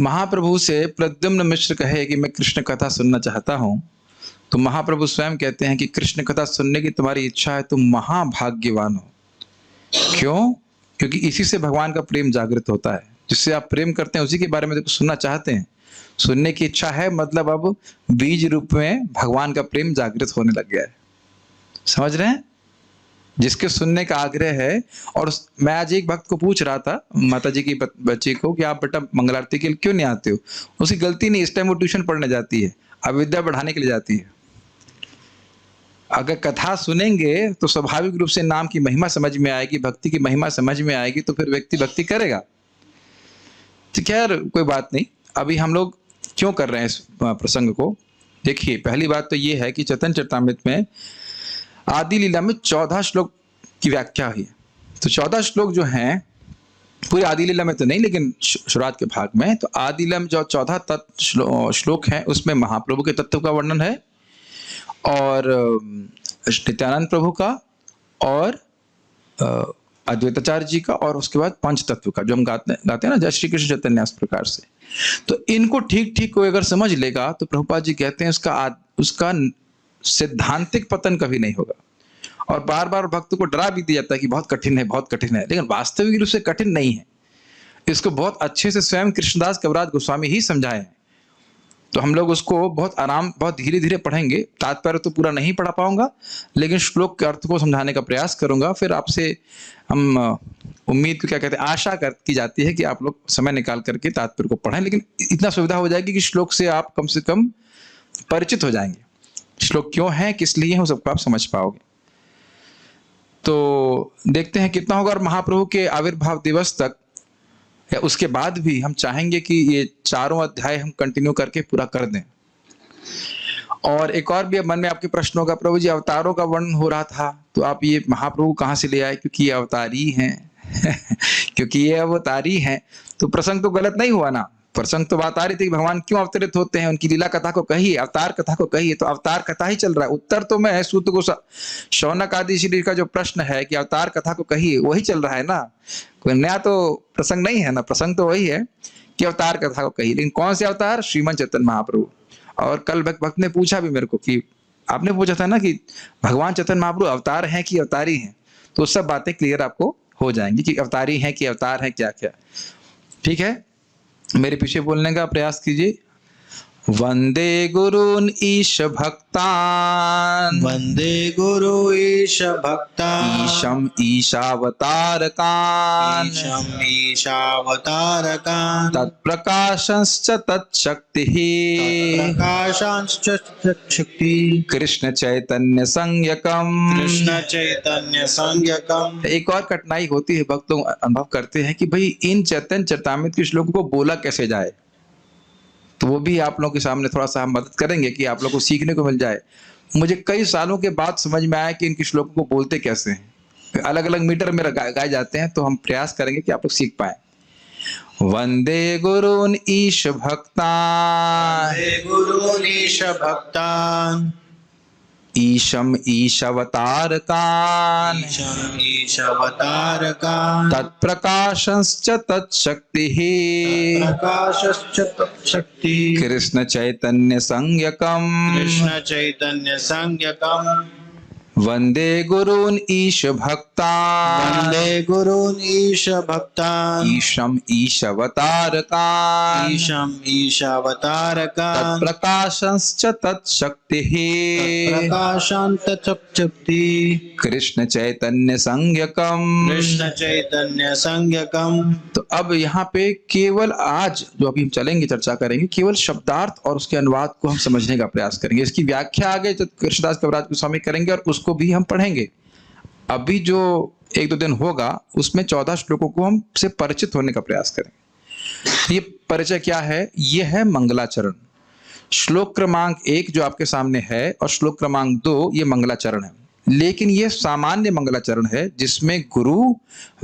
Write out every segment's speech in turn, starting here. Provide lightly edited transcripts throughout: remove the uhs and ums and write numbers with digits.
महाप्रभु से प्रद्युम्न मिश्र कहे कि मैं कृष्ण कथा सुनना चाहता हूं, तो महाप्रभु स्वयं कहते हैं कि कृष्ण कथा सुनने की तुम्हारी इच्छा है, तुम महाभाग्यवान हो। क्यों? क्योंकि इसी से भगवान का प्रेम जागृत होता है। जिससे आप प्रेम करते हैं उसी के बारे में तो सुनना चाहते हैं, सुनने की इच्छा है, मतलब अब बीज रूप में भगवान का प्रेम जागृत होने लग गया है। समझ रहे हैं? जिसके सुनने का आग्रह है। और मैं आज एक भक्त को पूछ रहा था, माता जी की बच्ची को, कि आप बेटा मंगल आरती के लिए क्यों नहीं आते हो? उसकी गलती नहीं, इस टाइम वो ट्यूशन पढ़ने जाती है, अविद्या बढ़ाने के लिए जाती है। अगर कथा सुनेंगे तो स्वाभाविक रूप से नाम की महिमा समझ में आएगी, भक्ति की महिमा समझ में आएगी, तो फिर व्यक्ति भक्ति करेगा। तो खैर कोई बात नहीं। अभी हम लोग क्यों कर रहे हैं इस प्रसंग को? देखिए, पहली बात तो ये है कि चैतन्य चरितामृत में आदि लीला में 14 श्लोक की व्याख्या हुई है। तो 14 श्लोक जो हैं, पूरी आदि लीला में तो नहीं, लेकिन शुरुआत के भाग में, तो आदि लीला में जो 14 श्लोक हैं उसमें महाप्रभु के तत्व का वर्णन है, और नित्यानंद प्रभु का, और अद्वैताचार्य जी का, और उसके बाद पंच तत्व का, जो हम गाते हैं ना, जय श्री कृष्ण चैतन्य, इस प्रकार से। तो इनको ठीक ठीक कोई अगर समझ लेगा तो प्रभुपाद जी कहते हैं उसका सिद्धांतिक पतन कभी नहीं होगा। और बार बार भक्त को डरा भी दिया जाता है कि बहुत कठिन है, बहुत कठिन है, लेकिन वास्तविक रूप से कठिन नहीं है। इसको बहुत अच्छे से स्वयं कृष्णदास कविराज गोस्वामी ही समझाए हैं। तो हम लोग उसको बहुत धीरे धीरे पढ़ेंगे। तात्पर्य तो पूरा नहीं पढ़ा पाऊंगा, लेकिन श्लोक के अर्थ को समझाने का प्रयास करूंगा। फिर आपसे हम उम्मीद को क्या कहते हैं, आशा की जाती है कि आप लोग समय निकाल करके तात्पर्य को पढ़ें। लेकिन इतना सुविधा हो जाएगी कि श्लोक से आप कम से कम परिचित हो जाएंगे, श्लोक क्यों है, किस लिए है, वो सबको आप समझ पाओगे। तो देखते हैं कितना होगा। और महाप्रभु के आविर्भाव दिवस तक या उसके बाद भी हम चाहेंगे कि ये चारों अध्याय हम कंटिन्यू करके पूरा कर दें। और एक और भी मन में आपके प्रश्न होगा, प्रभु जी अवतारों का वर्णन हो रहा था, तो आप ये महाप्रभु कहाँ से ले आए? क्योंकि ये अवतारी हैं क्योंकि ये अवतारी हैं। तो प्रसंग तो गलत नहीं हुआ ना, प्रसंग तो बात आ रही थी कि भगवान क्यों अवतरित होते हैं, उनकी लीला कथा को कहिए, अवतार कथा को कहिए। तो अवतार कथा ही चल रहा है। उत्तर तो मैं सूत को शौनक आदि श्री का जो प्रश्न है कि अवतार कथा को कहिए, वही चल रहा है ना, कोई नया तो प्रसंग नहीं है ना। प्रसंग तो वही है कि अवतार कथा को कहिए, लेकिन कौन से अवतार? श्रीमन चैतन्य महाप्रभु। और कल भक्त ने पूछा भी मेरे को कि आपने पूछा था ना कि भगवान चैतन्य महाप्रभु अवतार हैं कि अवतारी हैं, तो सब बातें क्लियर आपको हो जाएंगी कि अवतारी हैं कि अवतार हैं, क्या क्या। ठीक है, मेरे पीछे बोलने का प्रयास कीजिए। वंदे गुरुन ईश भक्तान, वंदे गुरु ईश भक्तान, ईशम ईशावतारकान, ईशम ईशावतारकान, तत्प्रकाशंश्च तत्शक्तिः, प्रकाशांश्च शक्ति, कृष्ण चैतन्य संज्ञकम, कृष्ण चैतन्य संज्ञकम। एक और कठिनाई होती है, भक्त लोग अनुभव करते हैं कि भाई इन चैतन्य चरितामृत के श्लोकों को बोला कैसे जाए। तो वो भी आप लोगों के सामने थोड़ा सा हम मदद करेंगे कि आप लोगों को सीखने को मिल जाए। मुझे कई सालों के बाद समझ में आया कि इनके श्लोकों को बोलते कैसे हैं। अलग अलग मीटर में गाए जाते हैं, तो हम प्रयास करेंगे कि आप लोग सीख पाए। वंदे गुरुन ईश भक्तान, वंदे गुरुन ईश भक्तान, ईशम ईशावतारकान, ईशम ईशावतारकान, तत्प्रकाशंश्च तत्शक्तिः, प्रकाशश्च तत्शक्ति, कृष्ण चैतन्य संज्ञकम, कृष्ण चैतन्य संज्ञकम। वंदे गुरुन ईश भक्तान, वंदे गुरुन ईश भक्तान, ईशम ईशावतारकान, ईशम ईशावतारकान, तत्प्रकाशंश्च तत्शक्तिः, प्रकाशांत शक्ति, कृष्ण चैतन्य संज्ञकम, कृष्ण चैतन्य संज्ञकम। तो अब यहाँ पे केवल आज जो अभी हम चलेंगे, चर्चा करेंगे, केवल शब्दार्थ और उसके अनुवाद को हम समझने का प्रयास करेंगे। इसकी व्याख्या आगे जो कृष्णदास कविराज गोस्वामी करेंगे और उसको भी हम पढ़ेंगे। अभी जो 1-2 दिन होगा उसमें 14 श्लोकों को हम से परिचित होने का प्रयास करेंगे। ये परिचय क्या है? ये है मंगलाचरण। श्लोक क्रमांक 1 जो आपके सामने है और श्लोक क्रमांक 2 ये मंगलाचरण है। लेकिन ये सामान्य मंगलाचरण है जिसमें गुरु,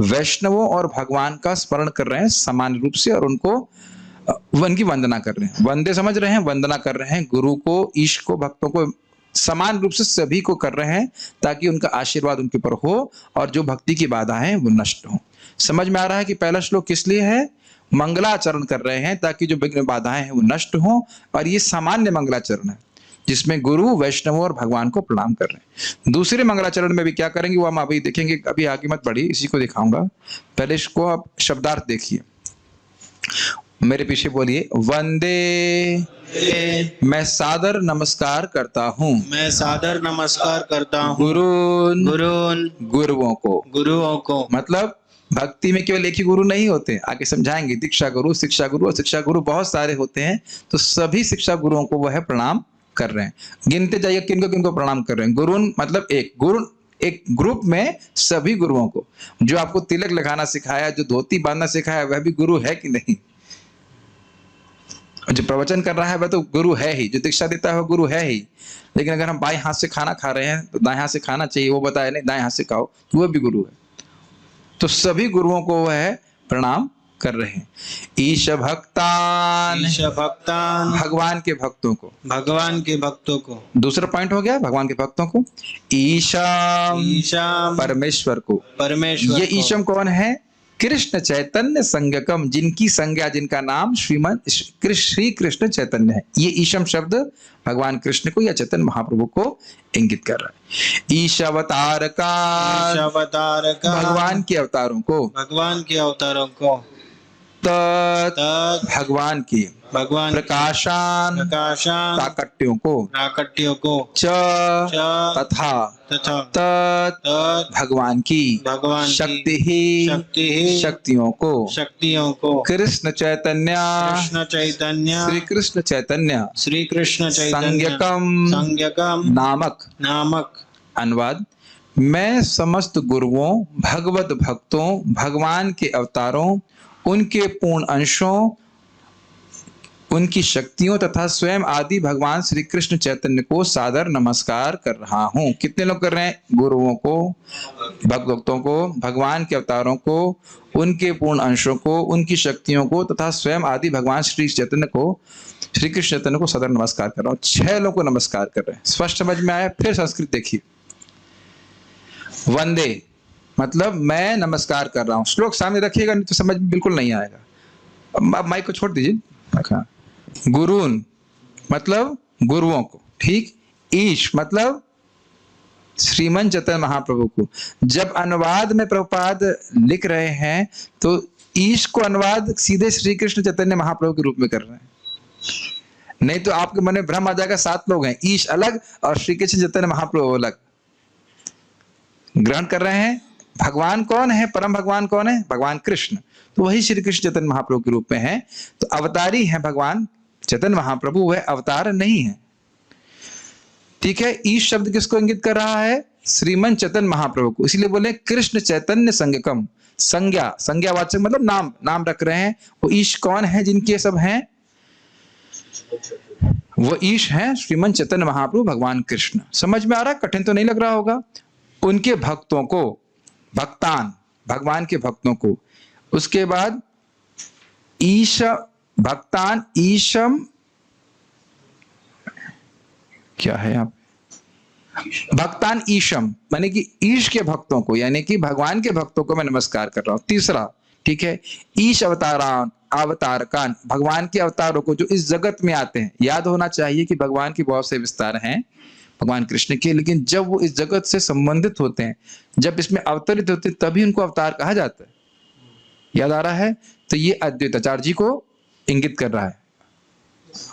वैष्णवों और भगवान का स्मरण कर रहे हैं सामान्य रूप से, और उनकी वंदना कर रहे हैं। वंदे समझ रहे हैं, वंदना कर रहे हैं गुरु को, ईश को, भक्तों को, समान रूप से सभी को कर रहे हैं, ताकि उनका आशीर्वाद उनके ऊपर हो और जो भक्ति की बाधा है वो नष्ट हो। समझ में आ रहा है कि पहला श्लोक किस लिए है? मंगलाचरण कर रहे हैं ताकि जो विघ्न बाधाएं हैं वो नष्ट हों। और ये सामान्य मंगलाचरण है जिसमें गुरु, वैष्णव और भगवान को प्रणाम कर रहे हैं। दूसरे मंगलाचरण में भी क्या करेंगे वो हम अभी देखेंगे, अभी आगे मत बढ़िए, इसी को दिखाऊंगा। पहले इसको आप शब्दार्थ देखिए, मेरे पीछे बोलिए। वंदे, मैं सादर नमस्कार करता हूँ। मैं सादर नमस्कार करता हूँ गुरुन, गुरुओं को। गुरुओं को। मतलब भक्ति में केवल एक ही गुरु नहीं होते, आगे समझाएंगे। दीक्षा गुरु, शिक्षा गुरु और शिक्षा गुरु बहुत सारे होते हैं। तो सभी शिक्षा गुरुओं को वह प्रणाम कर रहे हैं। गिनते जाइए किनको किनको प्रणाम कर रहे हैं। गुरुन मतलब एक गुरु, एक ग्रुप में सभी गुरुओं को। जो आपको तिलक लगाना सिखाया, जो धोती बांधना सिखाया, वह भी गुरु है कि नहीं? जो प्रवचन कर रहा है वह तो गुरु है ही, जो दीक्षा देता है वह गुरु है ही। लेकिन अगर हम बाएं हाथ से खाना खा रहे हैं तो दाएं हाथ से खाना चाहिए, वो बताया नहीं दाएं हाथ से खाओ, तो वह भी गुरु है। तो सभी गुरुओं को वह प्रणाम कर रहे हैं। ईश भक्तान, ईश भक्तान, भगवान के भक्तों को। भगवान के भक्तों को। दूसरा पॉइंट हो गया भगवान के भक्तों को। ईशम, ईशम, परमेश्वर को। परमेश्वर ये को। ईशम कौन है? कृष्ण चैतन्य संज्ञकम, जिनकी संज्ञा, जिनका नाम श्री कृष्ण चैतन्य है। ये ईशम शब्द भगवान कृष्ण को या चैतन्य महाप्रभु को इंगित कर रहा है। ईश अवतार का, ईश अवतार का, भगवान के अवतारों को। भगवान के अवतारों को। तत्, भगवान की। भगवान प्रकाशान, प्रकाशान, प्राकट्यों को। प्राकट्यों को। च, तथा। तथा। तत्, भगवान की। भगवान की। शक्ति ही, शक्तियों को। शक्तियों को। कृष्ण चैतन्य, कृष्ण चैतन्य, श्री कृष्ण चैतन्य, श्री कृष्ण चैतन्य, संज्ञकम, संज्ञकम, नामक। नामक। अनुवाद: मैं समस्त गुरुओं, भगवत भक्तों, भगवान के अवतारों, उनके पूर्ण अंशों, उनकी शक्तियों तथा स्वयं आदि भगवान श्री कृष्ण चैतन्य को सादर नमस्कार कर रहा हूँ। कितने लोग कर रहे हैं? गुरुओं को, भक्तों को, भगवान के अवतारों को, उनके पूर्ण अंशों को, उनकी शक्तियों को तथा स्वयं आदि भगवान श्री चैतन्य को, श्री कृष्ण चैतन्य को सादर नमस्कार कर रहा हूँ। 6 लोगों को नमस्कार कर रहे हैं। स्पष्ट समझ में आया? फिर संस्कृत देखिए। वंदे मतलब मैं नमस्कार कर रहा हूँ। श्लोक सामने रखिएगा, नहीं तो समझ में बिल्कुल नहीं आएगा। अब माइक को छोड़ दीजिए। गुरुन मतलब गुरुओं को, ठीक। ईश मतलब श्रीमन चैतन्य महाप्रभु को। जब अनुवाद में प्रभुपाद लिख रहे हैं तो ईश को अनुवाद सीधे श्री कृष्ण चैतन्य महाप्रभु के रूप में कर रहे हैं, नहीं तो आपके मन में भ्रम आ जाएगा। 7 लोग हैं, ईश अलग और श्री कृष्ण चैतन्य महाप्रभु अलग। ग्रहण कर रहे हैं। भगवान कौन है? परम भगवान कौन है? भगवान कृष्ण। तो वही श्री कृष्ण चैतन्य महाप्रभु के रूप में है। तो अवतारी है भगवान चैतन्य महाप्रभु, वह अवतार नहीं है, ठीक है। ईश शब्द किसको इंगित कर रहा है? श्रीमन चैतन्य महाप्रभु को। इसीलिए बोले कृष्ण चैतन्य संज्ञकम। संज्ञा, संज्ञावाचक मतलब नाम, नाम रख रहे हैं। वो ईश कौन है जिनके सब हैं? वो ईश हैं श्रीमन चैतन्य महाप्रभु भगवान कृष्ण। समझ में आ रहा है? कठिन तो नहीं लग रहा होगा। उनके भक्तों को, भक्तान भगवान के भक्तों को। उसके बाद ईश भक्तान, ईशम क्या है आप? भक्तान ईशम माने कि ईश के भक्तों को, यानी कि भगवान के भक्तों को मैं नमस्कार कर रहा हूं। तीसरा, ठीक है, ईश अवतारान, अवतारकान, भगवान के अवतारों को जो इस जगत में आते हैं। याद होना चाहिए कि भगवान के बहुत से विस्तार हैं भगवान कृष्ण के, लेकिन जब वो इस जगत से संबंधित होते हैं, जब इसमें अवतरित होते हैं, तभी उनको अवतार कहा जाता है। याद आ रहा है? तो ये अद्वैताचार्य जी को इंगित कर रहा है।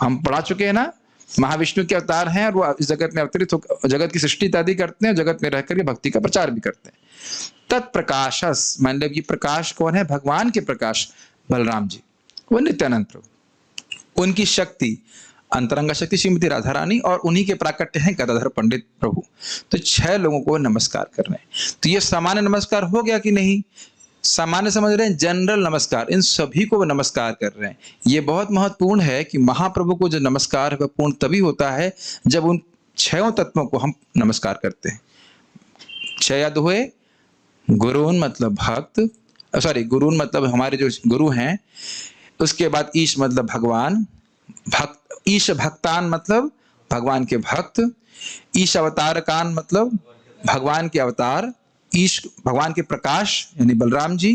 हम पढ़ा चुके हैं ना, महाविष्णु के अवतार हैं और वो इस जगत में अवतरित होकर जगत की सृष्टि इत्यादि करते हैं, जगत में रहकर के भक्ति का प्रचार भी करते हैं। तत्प्रकाशस मतलब ये प्रकाश कौन है? भगवान के प्रकाश बलराम जी, वो नित्यानंद प्रभु। उनकी शक्ति अंतरंगा शक्ति श्रीमती राधा रानी, और उन्हीं के प्राकट्य हैं गदाधर पंडित प्रभु। तो 6 लोगों को नमस्कार कर रहे हैं। तो ये सामान्य नमस्कार हो गया कि नहीं? सामान्य समझ रहे हैं, जनरल नमस्कार, इन सभी को नमस्कार कर रहे हैं। ये बहुत महत्वपूर्ण है कि महाप्रभु को जो नमस्कार है वह पूर्ण तभी होता है जब उन 6 तत्वों को हम नमस्कार करते हैं। 6 याद हुए? गुरुन मतलब भक्त, सॉरी गुरुन मतलब हमारे जो गुरु हैं। उसके बाद ईश मतलब भगवान, भक्त, ईश भक्तान मतलब भगवान के भक्त, ईश अवतारकान मतलब भगवान के अवतार, ईश भगवान के प्रकाश यानी बलराम जी,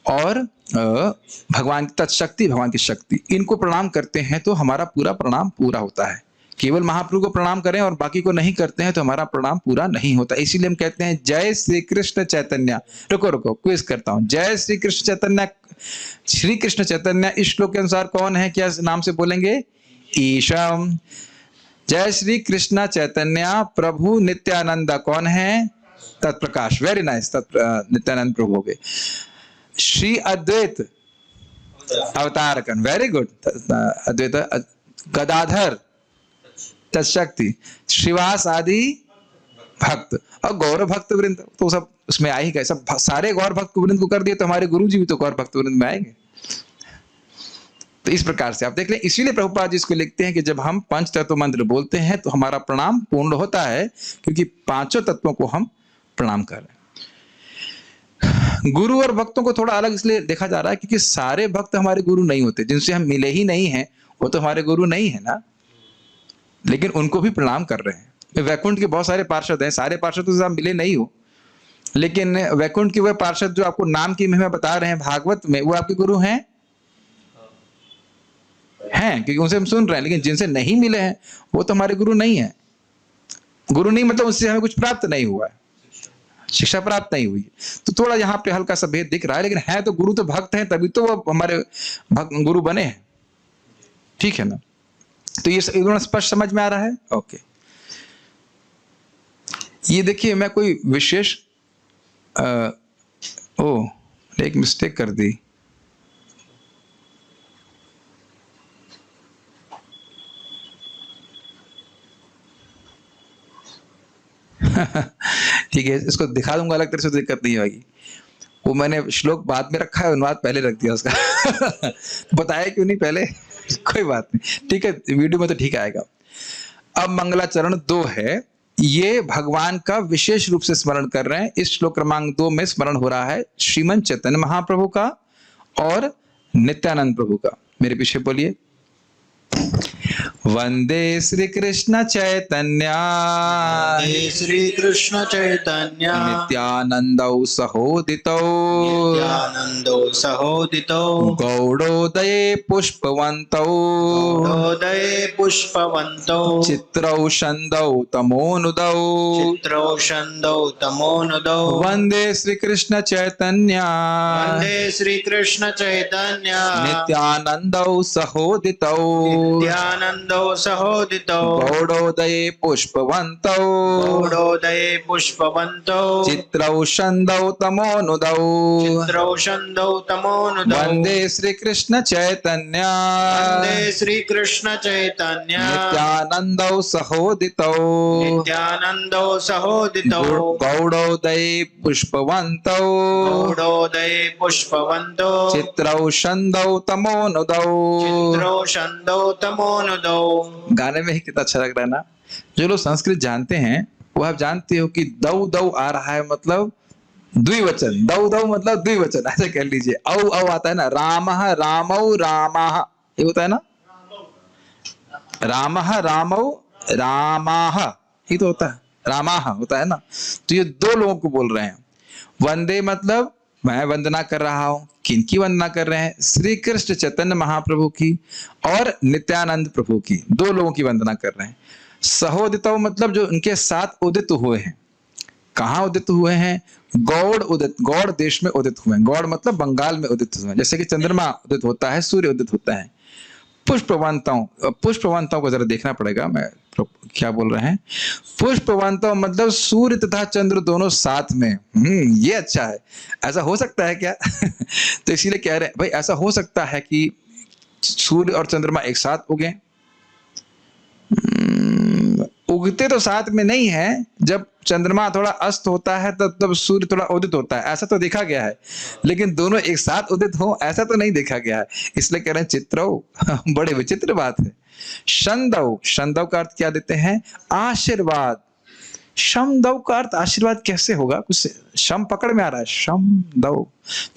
और भगवान की तत्शक्ति, भगवान की शक्ति, इनको प्रणाम करते हैं तो हमारा पूरा प्रणाम पूरा होता है। केवल महाप्रभु को प्रणाम करें और बाकी को नहीं करते हैं तो हमारा प्रणाम पूरा नहीं होता। इसीलिए हम कहते हैं जय श्री कृष्ण चैतन्य। रुको रुको, क्विज करता हूं। जय श्री कृष्ण चैतन्य, श्री कृष्ण चैतन्य इस श्लोक के अनुसार कौन है? क्या नाम से बोलेंगे? ईशम। जय श्री कृष्ण चैतन्य प्रभु नित्यानंद कौन है? तत्प्रकाश। वेरी नाइस, नित्यानंद प्रभु हो गए। Shri Advaita अवतारकन, very good. अद्वैत गदाधर तत्शक्ति, श्रीवास आदि भक्त, और गौर भक्त वृंद तो सब उसमें आ ही गए। सब सारे गौर भक्त वृंद को कर दिए तो हमारे गुरु जी भी तो गौर भक्त वृंद में आएंगे। तो इस प्रकार से आप देख लें, इसीलिए प्रभुपाद जी इसको लिखते हैं कि जब हम पंच तत्व मंत्र बोलते हैं तो हमारा प्रणाम पूर्ण होता है, क्योंकि पांचों तत्वों को हम प्रणाम कर रहे हैं। गुरु और भक्तों को थोड़ा अलग इसलिए देखा जा रहा है क्योंकि सारे भक्त हमारे गुरु नहीं होते। जिनसे हम मिले ही नहीं हैं वो तो हमारे गुरु नहीं है ना, लेकिन उनको भी प्रणाम कर रहे हैं। वैकुंठ के बहुत सारे पार्षद हैं, सारे पार्षदों से आप मिले नहीं हो, लेकिन वैकुंठ के वह पार्षद जो आपको नाम की महिमा बता रहे हैं भागवत में, वो आपके गुरु हैं क्योंकि उनसे हम सुन रहे हैं। लेकिन जिनसे नहीं मिले हैं वो तो हमारे गुरु नहीं है। गुरु नहीं मतलब उससे हमें कुछ प्राप्त नहीं हुआ है, शिक्षा प्राप्त नहीं हुई। तो थोड़ा यहाँ पे हल्का सा भेद दिख रहा है, लेकिन है तो गुरु तो भक्त हैं, तभी तो वो हमारे गुरु बने हैं। ठीक है ना? तो ये स्पष्ट समझ में आ रहा है? ओके। ये देखिए, मैं कोई विशेष एक मिस्टेक कर दी। ठीक है, इसको दिखा दूंगा अलग तरह से, दिक्कत नहीं होगी। वो मैंने श्लोक बाद में रखा है, अनुवाद पहले रख दिया उसका। बताया क्यों नहीं पहले? कोई बात नहीं, ठीक है, वीडियो में तो ठीक आएगा। अब मंगलाचरण 2 है, ये भगवान का विशेष रूप से स्मरण कर रहे हैं। इस श्लोक क्रमांक 2 में स्मरण हो रहा है श्रीमन चैतन्य महाप्रभु का और नित्यानंद प्रभु का। मेरे पीछे बोलिए। वंदे श्री कृष्ण चैतन्य, श्री कृष्ण चैतन्य नित्यानंदौ सहोदितौ, नित्यानंदो सहोदितो, गौड़ोदये पुष्पवन्तौ, गौड़ोदये पुष्पवन्तौ, चित्रौषधौ तमोनुदौ, चित्रौषधौ तमोनुदौ। वंदे श्री कृष्ण चैतन्य, वंदे श्री कृष्ण चैतन्य नित्यानंदौ सहोदितौ, नित्यानंदो सहोदितो, गौड़ोदये पुष्पवन्तौ, गौड़ोदये पुष्पवन्तौ, चित्रौषधौ तमोनुदौ, चित्रौषधौ तमोनुदौ। वंदे श्री कृष्ण चैतन्य, वंदे श्री कृष्ण चैतन्य नित्यानंदौ सहोदितौ, नित्यानंदो सहोदितो, गौड़ोदये पुष्पवन्तौ, गौड़ोदये पुष्पवन्तौ, चित्रौषधौ तमोनुदौ। चित्रौषधौ तमोनुदौ। गाने में ही कितना अच्छा लग रहा है ना। जो लोग संस्कृत जानते हैं वो आप जानते हो कि दौ दौ आ रहा है मतलब द्विवचन, दौ दौ मतलब द्विवचन, ऐसे कह लीजिए। औ आता है ना, रामः रामौ रामाः, ये होता है ना, रामः रामौ रामाः, ये तो होता है, रामाः होता है ना। तो ये दो लोगों को बोल रहे हैं। वंदे मतलब मैं वंदना कर रहा हूं। किनकी वंदना कर रहे हैं? श्री कृष्ण चैतन्य महाप्रभु की और नित्यानंद प्रभु की, दो लोगों की वंदना कर रहे हैं। सहोदितो मतलब जो उनके साथ उदित हुए हैं। कहाँ उदित हुए हैं? गौड़ उदित, गौड़ देश में उदित हुए हैं। गौड़ मतलब बंगाल में उदित हुए हैं। जैसे कि चंद्रमा उदित होता है, सूर्य उदित होता है। पुष्पवंताओं, पुष्पवंताओं को जरा देखना पड़ेगा मैं क्या बोल रहे हैं। पुष्पवंताओं मतलब सूर्य तथा चंद्र दोनों साथ में। ये अच्छा है। ऐसा हो सकता है क्या? तो इसीलिए कह रहे हैं भाई, ऐसा हो सकता है कि सूर्य और चंद्रमा एक साथ उगे। उगते तो साथ में नहीं है, जब चंद्रमा थोड़ा अस्त होता है तब सूर्य थोड़ा उदित होता है, ऐसा तो देखा गया है। लेकिन दोनों एक साथ उदित हो ऐसा तो नहीं देखा गया है। इसलिए कह रहे हैं चित्रौ। बड़े विचित्र बात है। शंदौ, शंदौ का अर्थ क्या देते हैं? आशीर्वाद। शमदौ का अर्थ आशीर्वाद कैसे होगा? कुछ शम पकड़ में आ रहा है। शमदौ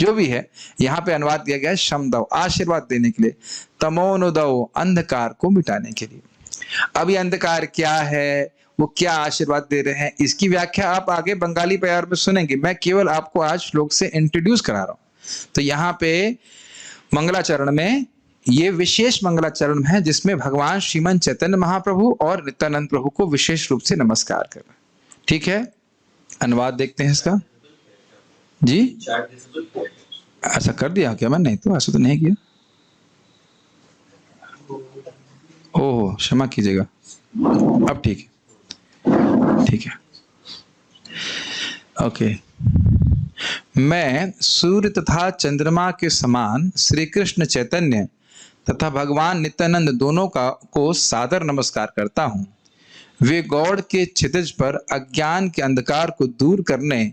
जो भी है, यहाँ पे अनुवाद दिया गया है शमदौ, आशीर्वाद देने के लिए। तमोनुदौ अंधकार को मिटाने के लिए। अब ये अंधकार क्या है, वो क्या आशीर्वाद दे रहे हैं, इसकी व्याख्या आप आगे बंगाली प्यार में सुनेंगे। मैं केवल आपको आज श्लोक से इंट्रोड्यूस करा रहा हूं। तो यहाँ पे मंगलाचरण में ये विशेष मंगलाचरण है जिसमें भगवान श्रीमन चैतन्य महाप्रभु और नित्यानंद प्रभु को विशेष रूप से नमस्कार कर रहे हैं। ठीक है, अनुवाद देखते हैं इसका जी। ऐसा कर दिया क्या? मैं नहीं तो ऐसा तो नहीं किया। ओह क्षमा कीजिएगा, अब ठीक है, ठीक है, ओके। मैं सूर्य तथा चंद्रमा के समान श्री कृष्ण चैतन्य तथा भगवान नित्यानंद दोनों को सादर नमस्कार करता हूँ। वे गौड़ के क्षितिज पर अज्ञान के अंधकार को दूर करने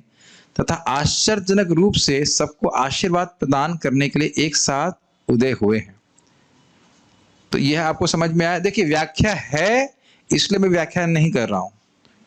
तथा आश्चर्यजनक रूप से सबको आशीर्वाद प्रदान करने के लिए एक साथ उदय हुए हैं। तो यह आपको समझ में आया? देखिए व्याख्या है, इसलिए मैं व्याख्या नहीं कर रहा हूं,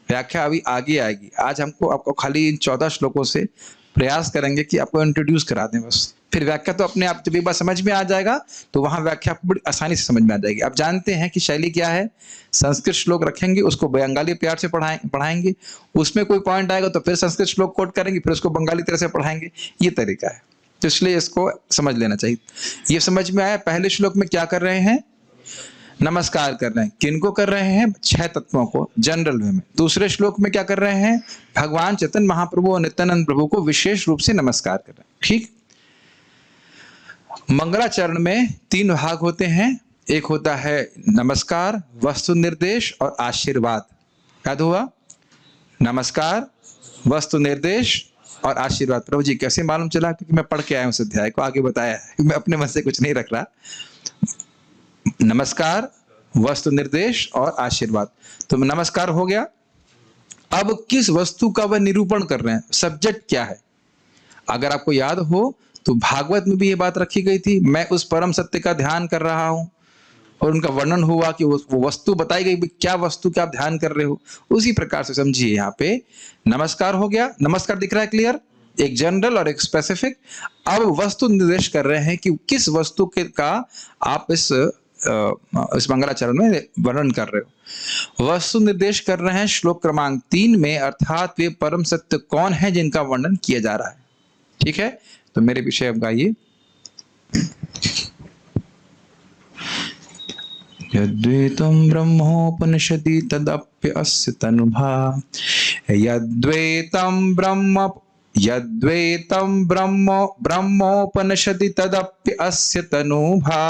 व्याख्या अभी आगे आएगी। आज आपको खाली इन 14 श्लोकों से प्रयास करेंगे कि आपको इंट्रोड्यूस करा दें बस। फिर व्याख्या तो अपने आप जब एक बार समझ में आ जाएगा तो वहां व्याख्या आपको बड़ी आसानी से समझ में आ जाएगी। आप जानते हैं कि शैली क्या है, संस्कृत श्लोक रखेंगे, उसको बंगाली प्यार से पढ़ाएंगे, उसमें कोई पॉइंट आएगा तो फिर संस्कृत श्लोक कोट करेंगे, फिर उसको बंगाली तरह से पढ़ाएंगे। ये तरीका है, तो इसलिए इसको समझ लेना चाहिए। ये समझ में आया? पहले श्लोक में क्या कर रहे हैं? नमस्कार कर रहे हैं। किनको कर रहे हैं? 6 तत्वों को जनरल वे में। दूसरे श्लोक में क्या कर रहे हैं? भगवान चैतन्य महाप्रभु और नित्यानंद प्रभु को विशेष रूप से नमस्कार कर रहे हैं। ठीक। मंगलाचरण में 3 भाग होते हैं। एक होता है नमस्कार, वस्तु निर्देश और आशीर्वाद। याद हुआ? नमस्कार, वस्तु निर्देश और आशीर्वाद। प्रभु जी कैसे मालूम चला? क्योंकि मैं पढ़ के आया हूं इस अध्याय को, आगे बताया है, मैं अपने मन से कुछ नहीं रख रहा। नमस्कार, वस्तु निर्देश और आशीर्वाद। तो नमस्कार हो गया। अब किस वस्तु का वह निरूपण कर रहे हैं, सब्जेक्ट क्या है? अगर आपको याद हो तो भागवत में भी ये बात रखी गई थी, मैं उस परम सत्य का ध्यान कर रहा हूं, और उनका वर्णन हुआ कि वो वस्तु बताई गई, क्या वस्तु क्या आप ध्यान कर रहे हो। उसी प्रकार से समझिए, यहाँ पे नमस्कार हो गया। नमस्कार दिख रहा है क्लियर? एक जनरल और एक स्पेसिफिक। अब वस्तु निर्देश कर रहे हैं कि किस वस्तु का आप इस मंगलाचरण में वर्णन कर रहे हो। वस्तु निर्देश कर रहे हैं श्लोक क्रमांक 3 में, अर्थात वे परम सत्य कौन है जिनका वर्णन किया जा रहा है। ठीक है, तो मेरे विषय अब गाइए। यद्वैतं ब्रह्मोपनिषदि तदप्यस्य तनुभा, यद्वैतं ब्रह्मोपनिषदि तदप्यस्य तनुभा,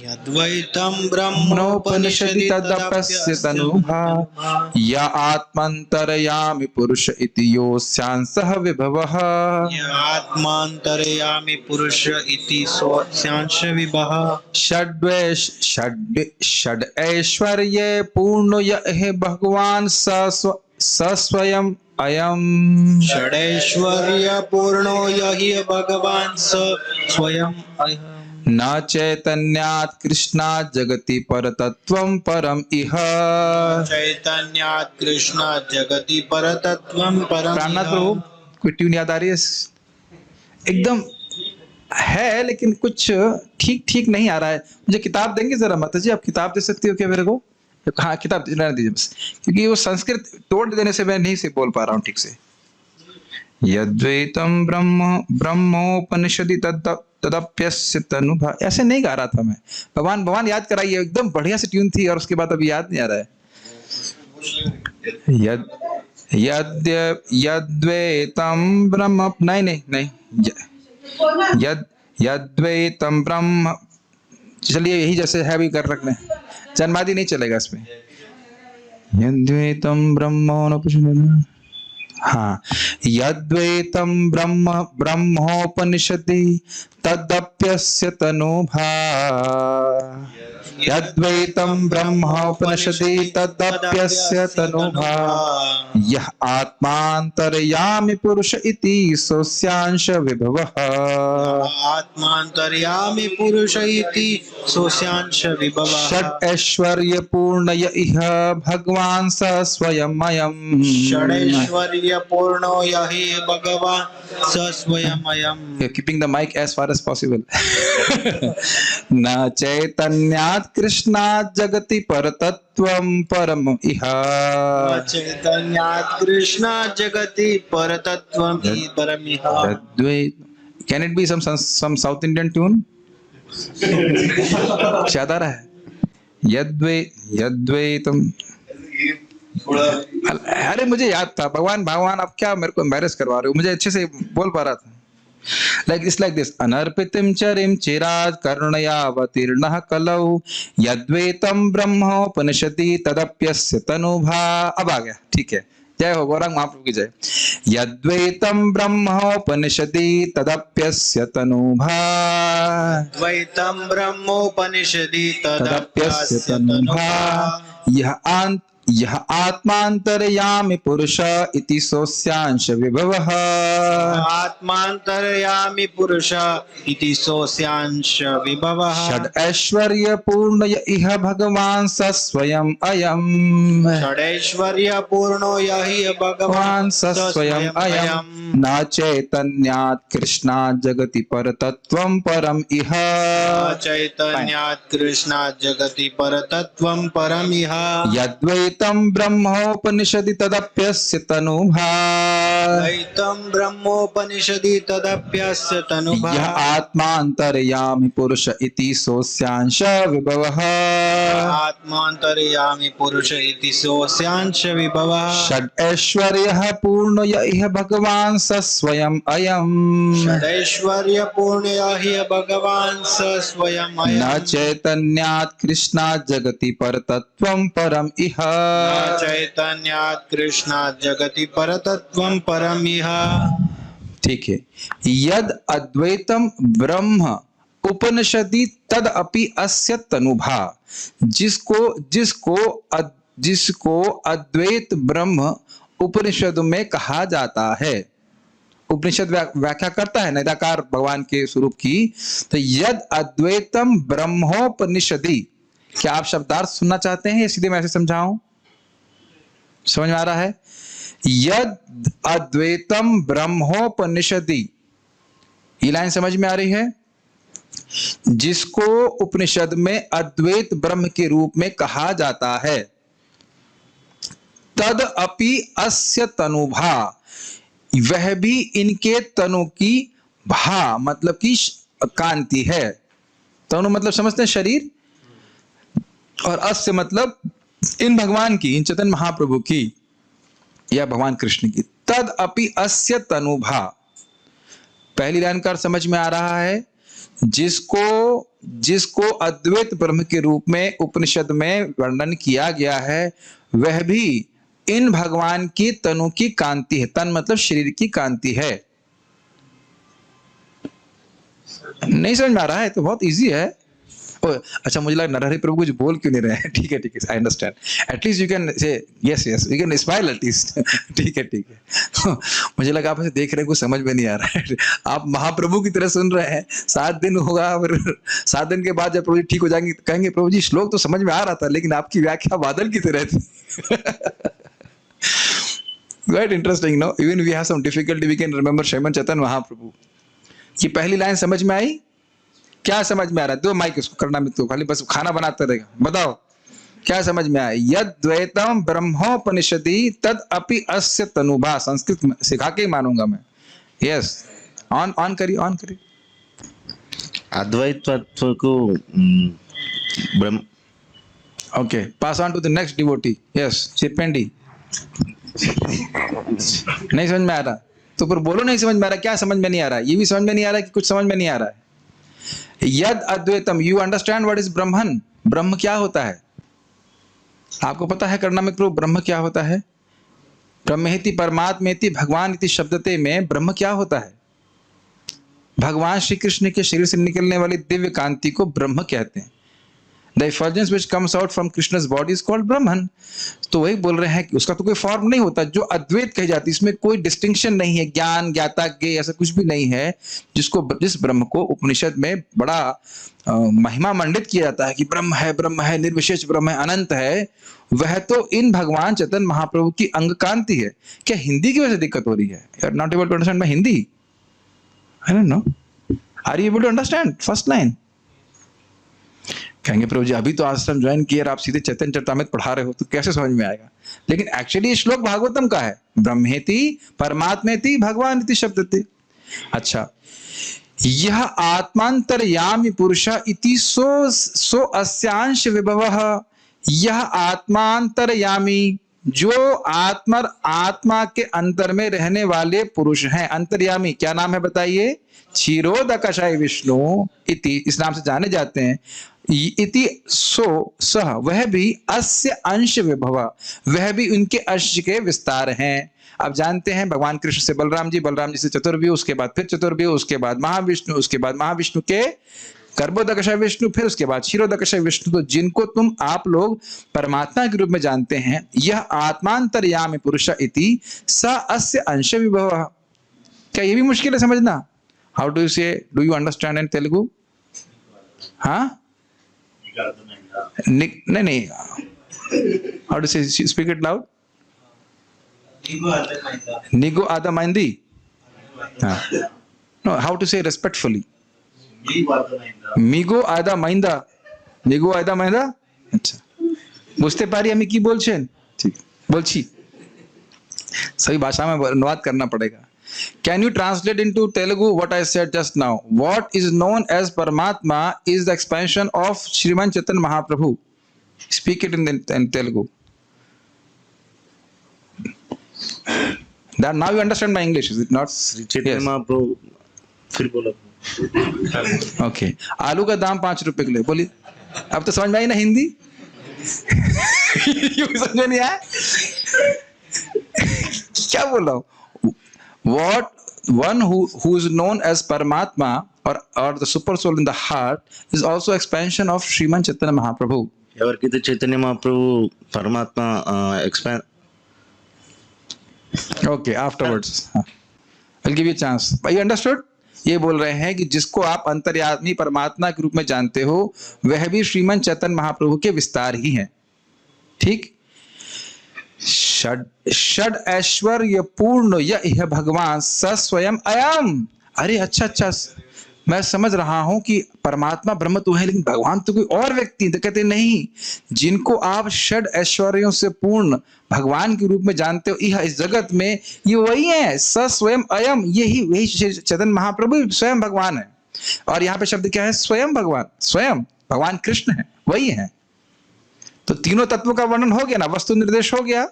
यद्वैतं ब्रह्मोपनिषदि तदप्यस्य तनुभा, य आत्मान्तरयामि पुरुष इति योऽस्यांशः विभवः, य आत्मान्तरयामि पुरुष इति सोऽस्यांश विभवः, षड्ऐश्वर्ये पूर्णो यः भगवान् स स्वयं अयम्। षडैश्वर्य पूर्णो यहि भगवान् स स्वयं अयम्। न चैतन्यात् कृष्णात् जगति परतत्त्वं परम इह, चैतन्यात् कृष्णात् जगति परतत्त्वं परम प्राणनाथ प्रभु कोई ट्यून याद आ रही है? एकदम है लेकिन कुछ ठीक नहीं आ रहा है। मुझे किताब देंगे जरा? माता जी आप किताब दे सकती हो क्या मेरे को? हाँ किताब दीजिए बस, क्योंकि वो संस्कृत तोड़ देने से मैं नहीं से बोल पा रहा हूँ ठीक से। यद्वैतं ब्रह्मोपनिषदि तदप्यस्य तनुभा, ऐसे नहीं गा रहा था मैं। भगवान याद कराइए, एकदम बढ़िया से ट्यून थी और उसके बाद अभी याद नहीं आ रहा है। यद्वैतं ब्रह्म, नहीं यद्वैतं ब्रह्म, चलिए यही जैसे है अभी कर रखने, जन्मादि नहीं चलेगा इसमें। यद्वैतं ब्रह्मोपनिषदि, हाँ, यद्वैतं ब्रह्मोपनिषदि तदप्यस्य तनुभा, यद्वैतं ब्रह्मोपनिषदि तदप्यस्य तनुभा, यः आत्मान्तर्यामि पुरुष इति सोऽस्यांश विभवः, आत्मान्तर्यामि पुरुष इति सोऽस्यांश विभवः, षड्ऐश्वर्य पूर्ण इह भगवान् स स्वयं अयम्, षडैश्वर्य पूर्णो यहि भगवान् स स्वयं अयम्। Keeping the mic as far as possible. न चैतन्यात् कृष्णात् जगति परतत्त्वं परम इह, चैतन्यात् कृष्णात् जगति परतत्त्वं परम इह, can it be some South Indian tune? याद आ रहा है? यद्वैतम, अरे मुझे याद था। भगवान भगवान आप क्या मेरे को एम्बैरेस करवा रहे हो, मुझे अच्छे से बोल पा रहा था। like this अनर्पितिम चरिम चिराज करुणयावतीर्णः कलौ यद्वैतम ब्रह्मोपनिषदि तदप्यस्य तनुभा। अब आ गया, ठीक है। जय हो गौरांग महाप्रभु की जय। यद्वैतम ब्रह्मोपनिषदि तदप्यस्य तनुभा, द्वैतम ब्रह्मोपनिषदि तदप्यस्य तनुभा, यह आत्मांतरयामि पुरुष इति सोऽस्यांश विभवः, आत्मांतरयामि पुरुष इति सोऽस्यांश विभवः। षड ऐश्वर्य पूर्ण इह भगवान स स्वयं अयम्, षडैश्वर्य पूर्णो यहि भगवान् स स्वयं अयम्, न चैतन्यात् कृष्णात् जगति परतत्त्वं परम् इह, चैतन्यात् कृष्णात् जगति परतत्त्वं परम् इह। यद्वैतं ब्रह्मोपनिषदि तदप्यस्य तनुभा, द्वैतं ब्रह्मोपनिषदि तदप्यस्य तनुभा, यः आत्मान्तरयामि पुरुष इति सोऽस्यांश विभवः, आत्मान्तरयामि पुरुष इति सोऽस्यांश विभवः। षड ऐश्वर्यः पूर्ण इह भगवान् स स्वयं अयम्, षडैश्वर्य पूर्ण हि भगवान् स स्वयं न अयम्, चैतन्यात् कृष्णात् जगति परतत्त्वं परम् इह, न चैतन्यात् कृष्णात् जगति परतत्त्वं परम् इह। ठीक है। यद अद्वैतम ब्रह्म उपनिषदि तद अपि अस्य तनुभा, जिसको अद्वैत ब्रह्म उपनिषद में कहा जाता है। उपनिषद व्याख्या करता है निराकार भगवान के स्वरूप की। तो यद अद्वैतम ब्रह्मोपनिषदि, क्या आप शब्दार्थ सुनना चाहते हैं या सीधे मैं ऐसे समझाऊं? समझ में आ रहा है? यद अद्वैतम ब्रह्मोपनिषदि, ये लाइन समझ में आ रही है? जिसको उपनिषद में अद्वैत ब्रह्म के रूप में कहा जाता है, तद अपि अस्य तनुभा, वह भी इनके तनु की भा मतलब की कांति है। तनु मतलब समझते हैं शरीर, और अस्य मतलब इन भगवान की, इन चैतन्य महाप्रभु की या भगवान कृष्ण की। तद अपि अस्य तनुभा, पहली लाइन का समझ में आ रहा है? जिसको अद्वैत ब्रह्म के रूप में उपनिषद में वर्णन किया गया है, वह भी इन भगवान की तनु की कांति है। तन मतलब शरीर की कांति है। नहीं समझ में आ रहा है? तो बहुत इजी है। अच्छा, मुझे लगा नरहरि प्रभु कुछ बोल क्यों नहीं रहे हैं। ठीक है, I understand. At least you can say yes you can smile at least. ठीक है। मुझे लगा आप ऐसे देख रहे हैं, कुछ समझ में नहीं आ रहा है। आप महाप्रभु की तरह सुन रहे हैं। 7 दिन होगा, और 7 दिन के बाद जब प्रभु जी ठीक हो जाएंगे कहेंगे प्रभु जी श्लोक तो समझ में आ रहा था, लेकिन आपकी व्याख्या बादल की तरह थी। Quite interesting, no? Even we have some difficulty, we can remember Srimad Chaitanya Mahaprabhu. ये पहली लाइन समझ में आई? क्या समझ में आ रहा है? दो माइक इसको करना में, तो खाली बस खाना बनाते रहेगा। बताओ क्या समझ में आया? यद द्वैतम ब्रह्मोपनिषदि तद अपि अस्य तनुभा। संस्कृत सिखा के ही मानूंगा मैं। यस, ऑन करिए। अद्वैत तत्व को ब्रह्म। Okay, pass on to the next devotee. Yes, चिरपेंडी। नहीं समझ में आ रहा तो पर बोलो नहीं समझ में आ रहा। क्या समझ में नहीं आ रहा? ये भी समझ में नहीं आ रहा कि कुछ समझ में नहीं आ रहा है? यद अद्वैतम, यू अंडरस्टैंड व्हाट इज ब्रह्मन? ब्रह्म क्या होता है? आपको पता है करना में ब्रह्म क्या होता है? ब्रह्मेति परमात्मेति भगवान इति शब्दते में ब्रह्म क्या होता है? भगवान श्री कृष्ण के शरीर से निकलने वाली दिव्य कांति को ब्रह्म कहते हैं। The effulgence which comes out from Krishna's body is called Brahman. तो वही बोल रहे हैं कि उसका तो कोई फॉर्म नहीं होता। जो अद्वैत कही जाती है इसमें कोई डिस्टिंक्शन नहीं है, ज्ञान ज्ञाता ज्ञेय ऐसा कुछ भी नहीं है। जिस ब्रह्म को उपनिषद में बड़ा महिमा मंडित किया जाता है कि ब्रह्म है, निर्विशेष ब्रह्म है, अनंत है, वह तो इन भगवान चैतन्य महाप्रभु की अंग कांति है। क्या हिंदी की वजह से दिक्कत हो रही है? You are not able to understand my Hindi? I don't know, are you able to understand first line? कहेंगे प्रभु जी अभी तो आश्रम ज्वाइन किया, आप सीधे चैतन्य चरितामृत पढ़ा रहे हो, तो कैसे समझ में आएगा? लेकिन एक्चुअली ये श्लोक भागवतम का है। ब्रह्मेति परमात्मेति भगवान इति शब्दते। अच्छा, यह आत्मांतरयामी पुरुष इति सो अस्यांश विभवः। यह आत्मांतरयामी, जो आत्मा के अंतर में रहने वाले पुरुष हैं। अंतर्यामी क्या नाम है बताइए? क्षीरोदकशय विष्णु इति, इस नाम से जाने जाते हैं। इति सो सह, वह भी अस्य अंश विभव, वह भी उनके अंश के विस्तार हैं। आप जानते हैं भगवान कृष्ण से बलराम जी, बलराम जी से चतुर्व्यूह, उसके बाद फिर चतुर्व्यूह, उसके बाद महाविष्णु, उसके बाद महाविष्णु के गर्भोदकशय विष्णु, फिर उसके बाद क्षीरोदकशय विष्णु। तो जिनको तुम आप लोग परमात्मा के रूप में जानते हैं, यह आत्मांतरयामी पुरुष इति स अस्य अंश विभव। क्या ये भी मुश्किल है समझना? हाउ डू यू से, do you understand in Telugu? हाँ, नहीं, हाउ डू से, स्पीक इट लाउड। निगो आदा माइंदी, नो, हाउ टू से रेस्पेक्टफुली? मिगो आदा माइंदा, निगो आदा माइंदा। अच्छा, বুঝতে পারি আমি কি বলছেন? ঠিক বলছি, सही भाषा में अनुवाद करना पड़ेगा। Can you translate into Telugu what I said just now? What is known as Paramatma is the expansion of Sriman Chaitanya Mahaprabhu. Speak it in Telugu. That now you understand my English, is it not? Shri Chaitanya Mahaprabhu, फिर बोलो। Okay, आलू का दाम 5 रुपए kilo, बोलिए। अब तो समझ में आई ना हिंदी? समझ में नहीं आया? क्या बोल रहा हूँ? What one who is known as Paramatma or the super soul in the heart is also expansion of Sriman Chaitanya Mahaprabhu. ఎవరికైతే చైతన్య మహాప్రభు పరమాత్మ expand Okay, afterwards. I'll give you a chance. You understood? ये बोल रहे हैं कि जिसको आप अंतर्यामी परमात्मा के रूप में जानते हो, वह भी श्रीमन चैतन्य महाप्रभु के विस्तार ही हैं। ठीक? षड ऐश्वर्य पूर्ण यह भगवान स स्वयं अयम। अरे अच्छा, मैं समझ रहा हूं कि परमात्मा ब्रह्म तो है, लेकिन भगवान तो कोई और व्यक्ति। तो कहते नहीं, जिनको आप षड ऐश्वर्यों से पूर्ण भगवान के रूप में जानते हो, यह इस जगत में ये वही है। स स्वयं अयम, यही वही चैतन्य महाप्रभु स्वयं भगवान है। और यहाँ पे शब्द क्या है? स्वयं भगवान, स्वयं भगवान कृष्ण है, वही है। तो तीनों तत्वों का वर्णन हो गया ना, वस्तु निर्देश हो गया।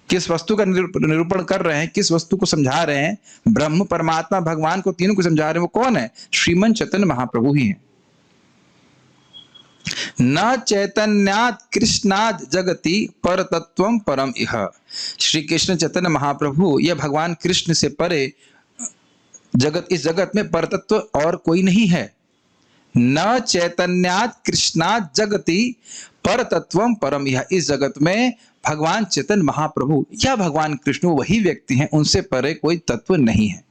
किस वस्तु का निरूपण कर रहे हैं, किस वस्तु को समझा रहे हैं? ब्रह्म, परमात्मा, भगवान को, तीनों को समझा रहे हैं। वो कौन है? श्रीमन चैतन्य महाप्रभु ही है। न चैतन्यात् कृष्णात् जगति परतत्वं परम इह। श्री कृष्ण चैतन्य महाप्रभु, यह भगवान कृष्ण से परे जगत, इस जगत में परतत्व और कोई नहीं है। न चैतन्यात् कृष्णात् जगति परतत्वं परम इह। इस जगत में भगवान चैतन्य महाप्रभु या भगवान कृष्ण वही व्यक्ति हैं, उनसे परे कोई तत्व नहीं है।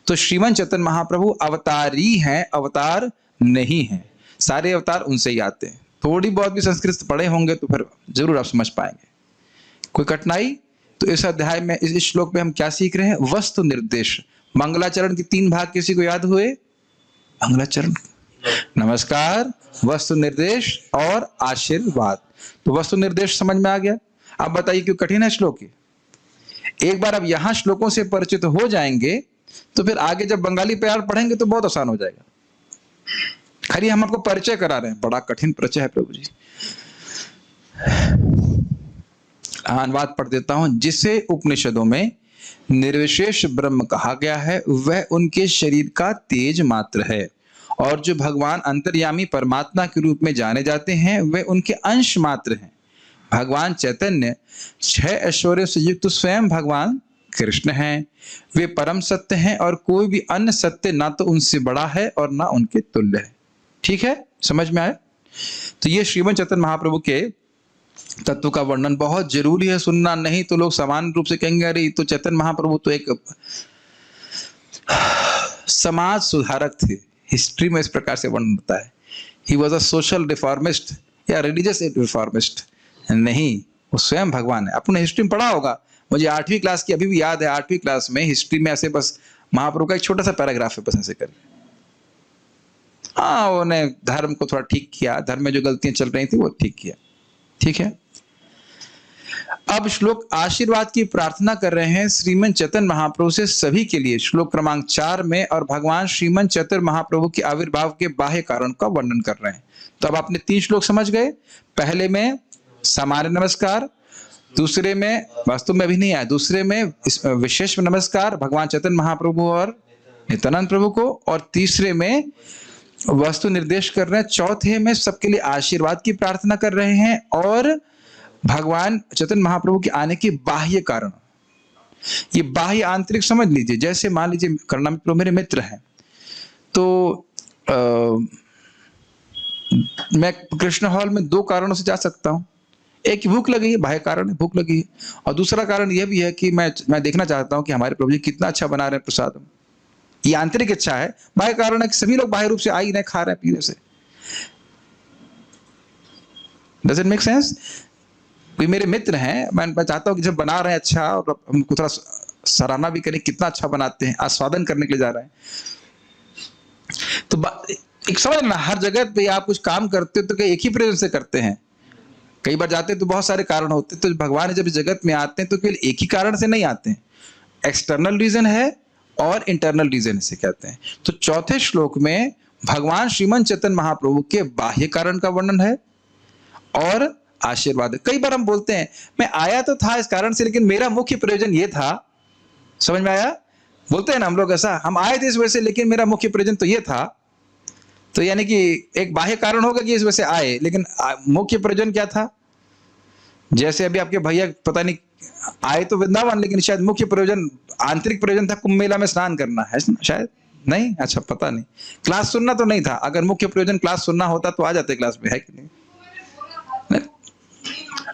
तो श्रीमन चैतन्य महाप्रभु अवतारी हैं, अवतार नहीं है। सारे अवतार उनसे ही आते हैं। थोड़ी बहुत भी संस्कृत पढ़े होंगे तो फिर जरूर आप समझ पाएंगे। कोई कठिनाई? तो इस अध्याय में, इस श्लोक में हम क्या सीख रहे हैं? वस्तु निर्देश। मंगलाचरण के 3 भाग किसी को याद हुए? मंगलाचरण, नमस्कार, वस्तु निर्देश और आशीर्वाद। तो वस्तु निर्देश समझ में आ गया। अब बताइए क्यों कठिन है श्लोक? एक बार अब यहां श्लोकों से परिचित हो जाएंगे तो फिर आगे जब बंगाली प्यार पढ़ेंगे तो बहुत आसान हो जाएगा। खाली हम आपको परिचय करा रहे हैं, बड़ा कठिन परिचय है प्रभु जी। अनुवाद पढ़ देता हूं। जिसे उपनिषदों में निर्विशेष ब्रह्म कहा गया है, वह उनके शरीर का तेज मात्र है, और जो भगवान अंतर्यामी परमात्मा के रूप में जाने जाते हैं, वे उनके अंश मात्र हैं। भगवान चैतन्य 6 ऐश्वर्यों से युक्त स्वयं भगवान कृष्ण हैं। वे परम सत्य हैं और कोई भी अन्य सत्य ना तो उनसे बड़ा है और ना उनके तुल्य है। ठीक है, समझ में आया? तो ये श्रीमन चैतन्य महाप्रभु के तत्व का वर्णन बहुत जरूरी है सुनना, नहीं तो लोग सामान्य रूप से कहेंगे अरे तो चैतन्य महाप्रभु तो एक समाज सुधारक थे। हिस्ट्री में इस प्रकार से वर्णन होता है, he was a social reformist या रिलीजियस रिफॉर्मिस्ट। नहीं, वो स्वयं भगवान है। आपने हिस्ट्री में पढ़ा होगा, मुझे 8वीं क्लास की अभी भी याद है। 8वीं क्लास में हिस्ट्री में ऐसे बस महाप्रभु का एक छोटा सा पैराग्राफ है, बस ऐसे करके। हाँ, उन्होंने धर्म को थोड़ा ठीक किया, धर्म में जो गलतियां चल रही थी वो ठीक किया। ठीक है, अब श्लोक आशीर्वाद की प्रार्थना कर रहे हैं श्रीमन चैतन्य महाप्रभु से सभी के लिए, श्लोक क्रमांक 4 में, और भगवान श्रीमन चैतन्य महाप्रभु के आविर्भाव के बाह्य कारण का वर्णन कर रहे हैं। तो अब आपने 3 श्लोक समझ गए। पहले में सामान्य नमस्कार, दूसरे में वास्तव में अभी नहीं आया, दूसरे में विशेष नमस्कार भगवान चैतन्य महाप्रभु और नित्यानंद प्रभु को, और तीसरे में वस्तु निर्देश कर रहे हैं, चौथे में सबके लिए आशीर्वाद की प्रार्थना कर रहे हैं, और भगवान चैतन्य महाप्रभु के आने के बाह्य कारण। ये बाह्य आंतरिक समझ लीजिए, जैसे मान लीजिए करुणामय प्रभु मेरे मित्र हैं, तो मैं कृष्ण हॉल में 2 कारणों से जा सकता हूं। एक भूख लगी है, बाह्य कारण है, भूख लगी है, और दूसरा कारण यह भी है कि मैं देखना चाहता हूं कि हमारे प्रभु जी कितना अच्छा बना रहे हैं प्रसाद। ये आंतरिक इच्छा है। बाह्य कारण है कि सभी लोग बाह्य रूप से आ ही नहीं, खा रहे हैं पीने से। Does it make sense? कोई मेरे मित्र हैं, मैं चाहता हूं कि जब बना रहे हैं अच्छा, और हमको थोड़ा सराहना भी करें, कितना अच्छा बनाते हैं, आस्वादन करने के लिए जा रहे हैं। तो एक समझ ना, हर जगह पे आप कुछ काम करते हो तो एक ही प्रयोजन से करते हैं। कई बार जाते हैं तो बहुत सारे कारण होते हैं। तो भगवान जब इस जगत में आते हैं तो केवल एक ही कारण से नहीं आते हैं, एक्सटर्नल रीजन है और इंटरनल रीजन से कहते हैं। तो चौथे श्लोक में भगवान श्रीमन चैतन्य महाप्रभु के बाह्य कारण का वर्णन है और आशीर्वाद है। कई बार हम बोलते हैं मैं आया तो था इस कारण से, लेकिन मेरा मुख्य प्रयोजन ये था। समझ में आया? बोलते हैं ना हम लोग ऐसा, हम आए थे इस वजह से, लेकिन मेरा मुख्य प्रयोजन तो ये था। तो यानी कि एक बाह्य कारण होगा कि इस वजह से आए, लेकिन मुख्य प्रयोजन क्या था? जैसे अभी आपके भैया पता नहीं आए तो वृंदावन, लेकिन शायद मुख्य प्रयोजन, आंतरिक प्रयोजन था कुंभ मेला में स्नान करना है शायद, नहीं? अच्छा, पता नहीं। क्लास सुनना तो नहीं था। अगर मुख्य प्रयोजन क्लास सुनना होता तो आ जाते क्लास में, है कि नहीं?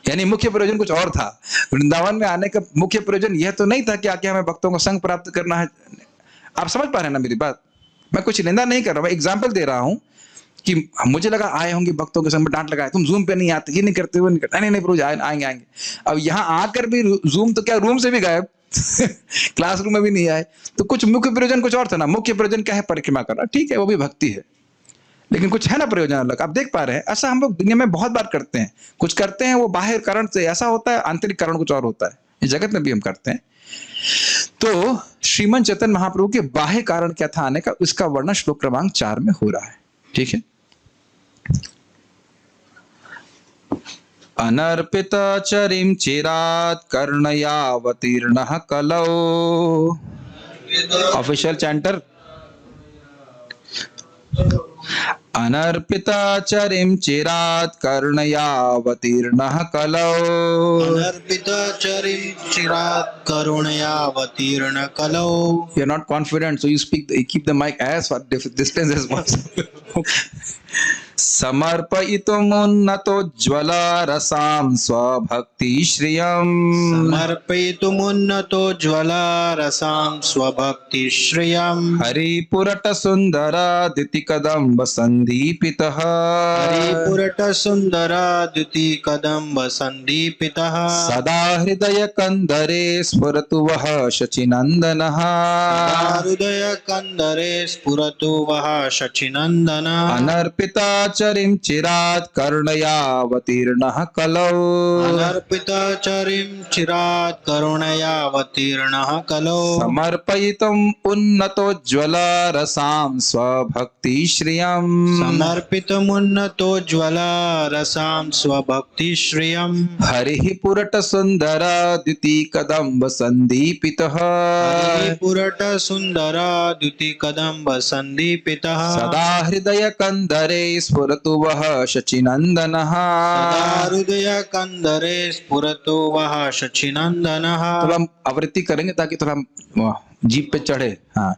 यानी मुख्य प्रयोजन कुछ और था। वृंदावन में आने का मुख्य प्रयोजन यह तो नहीं था कि आके हमें भक्तों का संग प्राप्त करना है। आप समझ पा रहे हैं ना मेरी बात? मैं कुछ निंदा नहीं कर रहा, मैं एग्जाम्पल दे रहा हूं कि मुझे लगा आए होंगे भक्तों के संग में, डांट लगाए तुम जूम पे नहीं आते, ये नहीं करते, वो नहीं करते। नहीं नहीं प्रभु आएंगे आएंगे। अब यहाँ आकर भी जूम तो क्या, रूम से भी गायब क्लासरूम में भी नहीं आए। तो कुछ मुख्य प्रयोजन कुछ और था ना। मुख्य प्रयोजन क्या है? परिक्रमा करना, ठीक है, वो भी भक्ति है, लेकिन कुछ है ना प्रयोजन अलग। आप देख पा रहे हैं, ऐसा हम लोग दुनिया में बहुत बार करते हैं। कुछ करते हैं वो बाहर कारण से ऐसा होता है, आंतरिक कारण कुछ और होता है। इस जगत में भी हम करते हैं। तो श्रीमन चैतन्य महाप्रभु के बाह्य कारण क्या था आने का, इसका वर्णन श्लोक क्रमांक 4 में हो रहा है। ठीक है। अनर्पित चरिम चिरात कर्णयावतीर्ण कलौ। ऑफिशियल चैंटर। अनर्पिताचरिं चिरात् कर्णयावतीर्णः कलौ। अनर्पिताचरिं चिरात् करुणयावतीर्ण कलौ। You are not confident, so you keep the mic as far distance as possible. समर्पयितुमुन्नतोज्ज्वला रसां स्वभक्ति श्रियम्। समर्पयितुमुन्नतोज्ज्वला रसां स्वभक्ति श्रियम्। हरिपुरट सुन्दरादितिकदम्ब सन्दीपितः। हरिपुरट सुन्दरादितिकदम्ब सन्दीपितः। सदा हृदय कंदरे स्फुरतु वः शचिनन्दनः। सदा हृदय कंदरे स्फुरतु वः शचिनन्दनः। अनर्पिताचरिं चिरात् कर्णयावतीर्णः कलौ। अनर्पिताचरिं चिरात् करुणयावतीर्णः कलौ। समर्पयितुम् उन्नतोज्ज्वला रसां स्वभक्ति श्रियम्। समर्पितमुन्नतोज्ज्वला रसां स्वभक्ति श्रियम्। हरिः पुरट सुन्दरादितिकदम्ब सन्दीपितः। पुरट सुन्दरादितिकदम्ब सन्दीपितः। सदा हृदय कंदरे स्फुरतु वः शचिनन्दनः। सदा हृदय कंदरे स्फुरतु वः शचिनन्दनः। थोड़ा हम आवृत्ति करेंगे ताकि थोड़ा जीप पे चढ़े। हाँ।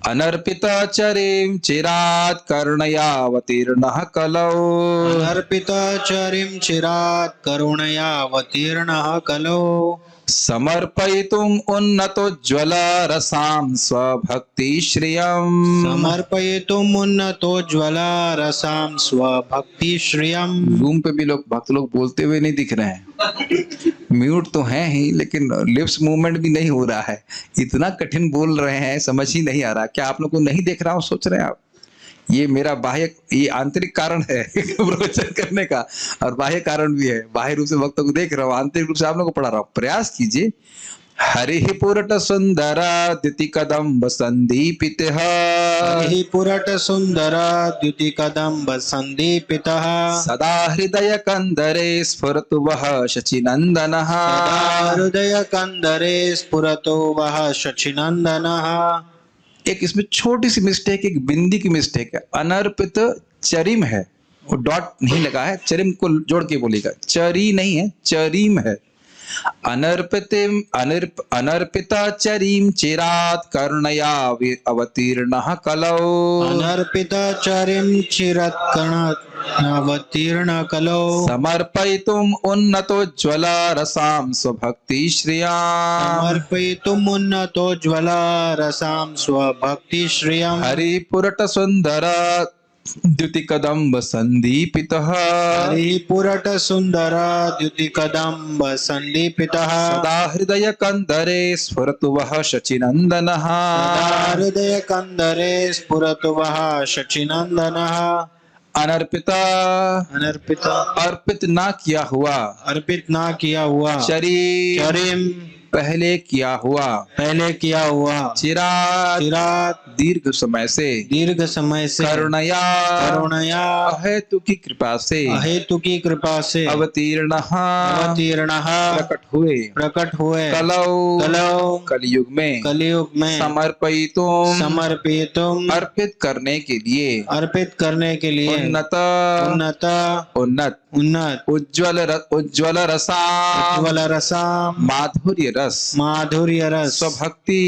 अनर्पिताचरिं चिरात् कर्णयावतीर्णः कलौ। अनर्पिताचरिं चिरात् करुणयावतीर्णः कलौ। समर्पयितुम् उन्नतोज्ज्वला रसां स्वभक्ति श्रियम्। समर्पयितुम् उन्नतोज्ज्वला रसां स्वभक्ति श्रियम्। रूम पे भी भक्त लोग बोलते हुए नहीं दिख रहे हैं। म्यूट तो हैं ही, लेकिन लिप्स मूवमेंट भी नहीं हो रहा है। इतना कठिन बोल रहे हैं, समझ ही नहीं आ रहा। क्या आप लोग को नहीं देख रहा हो? सोच रहे हैं आप ये मेरा बाह्य, ये आंतरिक कारण है प्रवचन करने का, और बाह्य कारण भी है। बाह्य रूप से भक्तों को देख रहा हूँ, आंतरिक रूप से आप लोगों को पढ़ा रहा हूँ। प्रयास कीजिए। हरिः पुरट सुंदरा द्युति कदम्ब संदीपितः, हरिः पुरट सुंदरा द्युति कदम्ब संदीपितः, सदा हृदय कंदरे स्फुरतु वः शचीनंदनः। सदा हृदय कंदरे स्फुरतो वः शचीनंदनः। एक इसमें छोटी सी मिस्टेक, एक बिंदी की मिस्टेक है। अनर्पित चरिम है, वो डॉट नहीं लगा है, चरिम को जोड़ के बोलेगा, चरी नहीं है, चरिम है। अनर्पिता चरीम चिरात कर्णया अवतीर्णः कलौ, अनर्पिता चरिम चिरत्कणात् अवतीर्ण कलो, समर्पयितुम् उन्नतोज्ज्वला रसां स्वभक्ति श्रियाम्। समर्पयितुम् उन्नतोज्ज्वला रसां स्वभक्ति श्रियम्। हरिपुरट सुंदर द्युति कदम्ब संदीपितः, हरिः पुरट सुंदरा द्युति कदम्ब संदीपितः, सदा हृदय कंदरे स्फुरतु वः शचीनंदनः। सदा हृदय कंदरे स्फुरतु वः शचीनंदनः। अनर्पिता, अनर्पिता अर्पित ना किया हुआ, अर्पित ना किया हुआ, शरीर चरिम पहले किया हुआ, पहले किया हुआ, चिरात चिरात दीर्घ समय से, दीर्घ समय से, करुणया करुणया अहेतु की कृपा से, अहेतु की कृपा से, अवतीर्ण अवतीर्णः प्रकट हुए, कलौ कलौ कलयुग में, कलियुग में, समर्पयितुम् समर्पितुम् अर्पित करने के लिए, अर्पित करने के लिए, उन्नत उन्नत उन्नत उज्ज्वल रसा उज्ज्वल रसाम माधुर्य रस, माधुर्य रस, स्वभक्ति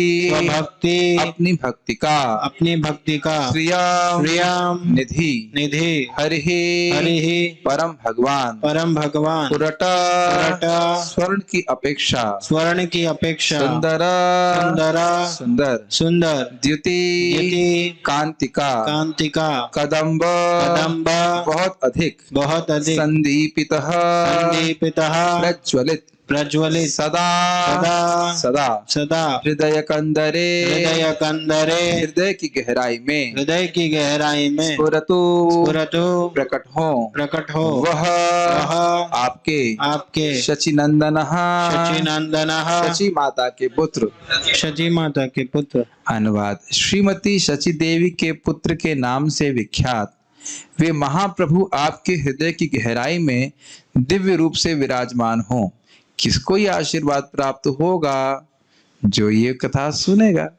अपनी भक्ति का, अपनी भक्ति का, श्रियम निधि निधि, हरिः परम भगवान, पुरट स्वर्ण की अपेक्षा, सुंदर द्युति कांतिका कदम्ब बहुत अधिक संदीपितः प्रज्वलित सदा हृदय कंदरे हृदय की गहराई में स्फुरतु प्रकट हो वह आपके शचीनंदनः शची माता के पुत्र। अनुवाद। श्रीमती शची देवी के पुत्र के नाम से विख्यात वे महाप्रभु आपके हृदय की गहराई में दिव्य रूप से विराजमान हो। किसको ये आशीर्वाद प्राप्त होगा? जो ये कथा सुनेगा।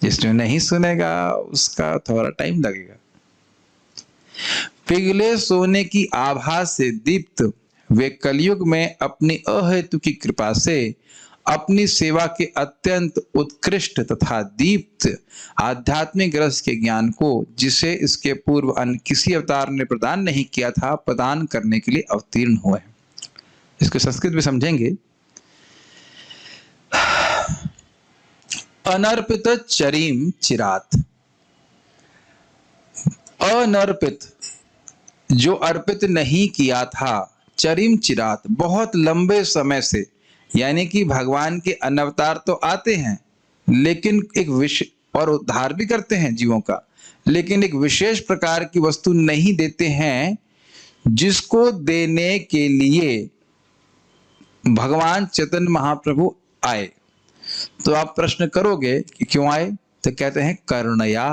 जिसने नहीं सुनेगा उसका थोड़ा टाइम लगेगा। पिघले सोने की आभा से दीप्त वे कलयुग में अपनी अहेतु की कृपा से अपनी सेवा के अत्यंत उत्कृष्ट तथा दीप्त आध्यात्मिक रस के ज्ञान को, जिसे इसके पूर्व अन्य किसी अवतार ने प्रदान नहीं किया था, प्रदान करने के लिए अवतीर्ण हुए। इसको संस्कृत में समझेंगे। अनर्पित चरीम चिरात। अनर्पित जो अर्पित नहीं किया था, चरीम चिरात बहुत लंबे समय से, यानी कि भगवान के अन्य अवतार तो आते हैं लेकिन एक विशेष, और उद्धार भी करते हैं जीवों का, लेकिन एक विशेष प्रकार की वस्तु नहीं देते हैं जिसको देने के लिए भगवान चैतन्य महाप्रभु आए। तो आप प्रश्न करोगे कि क्यों आए? तो कहते हैं करुणया,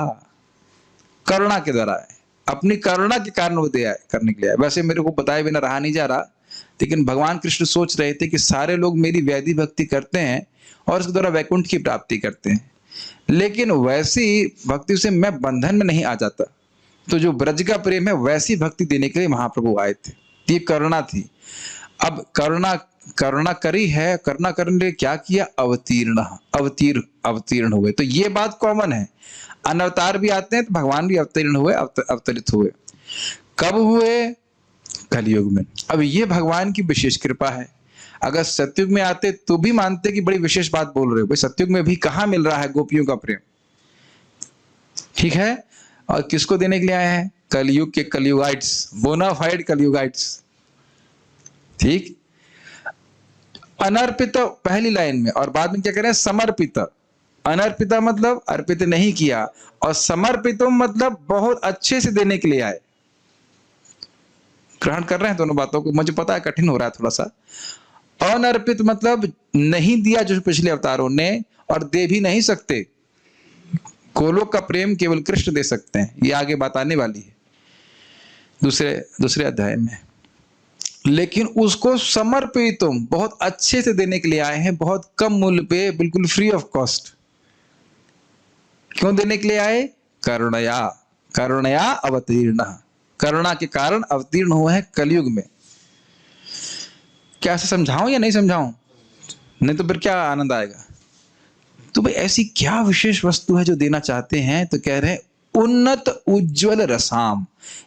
करुणा के द्वारा आए, अपनी करुणा के कारण वो दे आए, करने के लिए आए। वैसे मेरे को बताए बिना रहा नहीं जा रहा, लेकिन भगवान कृष्ण सोच रहे थे कि सारे लोग मेरी वैधि भक्ति करते हैं और उसके द्वारा वैकुंठ की प्राप्ति करते हैं, लेकिन वैसी भक्ति से मैं बंधन में नहीं आ जाता। तो जो ब्रज का प्रेम है वैसी भक्ति देने के लिए महाप्रभु आए थे। ये करुणा थी। अब करुणा करी है, करुणा करने के लिए क्या किया? अवतीर्ण हुए। तो ये बात कॉमन है, अनवतार भी आते हैं तो भगवान भी अवतीर्ण हुए, अवतरित हुए। कब हुए? कलयुग में। अब ये भगवान की विशेष कृपा है। अगर सतयुग में आते तो भी मानते कि बड़ी विशेष बात बोल रहे हो। भाई सतयुग में भी कहां मिल रहा है गोपियों का प्रेम? ठीक है। और किसको देने के लिए आए हैं? कलयुग के कलयुगाइट्स, बोनाफाइड कलयुगाइट्स। ठीक। अनर्पित पहली लाइन में, और बाद में क्या कह रहे हैं? समर्पित। अनर्पिता मतलब अर्पित नहीं किया, और समर्पितम मतलब बहुत अच्छे से देने के लिए आए। ग्रहण कर रहे हैं दोनों बातों को? मुझे पता है कठिन हो रहा है थोड़ा सा। अनर्पित मतलब नहीं दिया जो पिछले अवतारों ने, और दे भी नहीं सकते। गोलोक का प्रेम केवल कृष्ण दे सकते हैं, ये आगे बात आने वाली है दूसरे अध्याय में। लेकिन उसको समर्पितम बहुत अच्छे से देने के लिए आए हैं, बहुत कम मूल्य पे, बिल्कुल फ्री ऑफ कॉस्ट। क्यों देने के लिए आए? करुणया, करुणया अवतीर्ण, करुणा के कारण अवतीर्ण हुए हैं कलयुग में। क्या ऐसे समझाऊं या नहीं समझाऊं? नहीं तो फिर क्या आनंद आएगा? तो भाई ऐसी क्या विशेष वस्तु है जो देना चाहते हैं? तो कह रहे हैं उन्नत उज्जवल रसाम।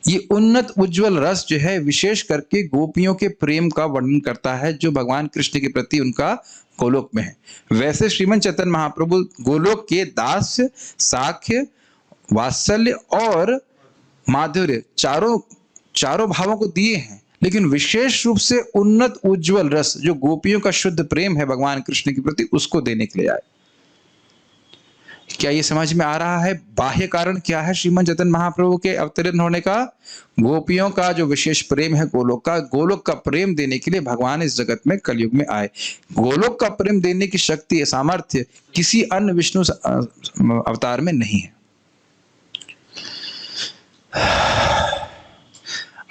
ये उन्नत उज्जवल रस जो है विशेष करके गोपियों के प्रेम का वर्णन करता है, जो भगवान कृष्ण के प्रति उनका गोलोक में है। वैसे श्रीमंत चैतन्य महाप्रभु गोलोक के दास्य, साख्य, वात्सल्य और माधुर्य चारों भावों को दिए हैं, लेकिन विशेष रूप से उन्नत उज्जवल रस जो गोपियों का शुद्ध प्रेम है भगवान कृष्ण के प्रति, उसको देने के लिए आए। क्या ये समझ में आ रहा है? बाह्य कारण क्या है श्रीमंत चैतन्य महाप्रभु के अवतरण होने का? गोपियों का जो विशेष प्रेम है गोलोक का, गोलोक का प्रेम देने के लिए भगवान इस जगत में कलयुग में आए। गोलोक का प्रेम देने की शक्ति, सामर्थ्य किसी अन्य विष्णु अवतार में नहीं है।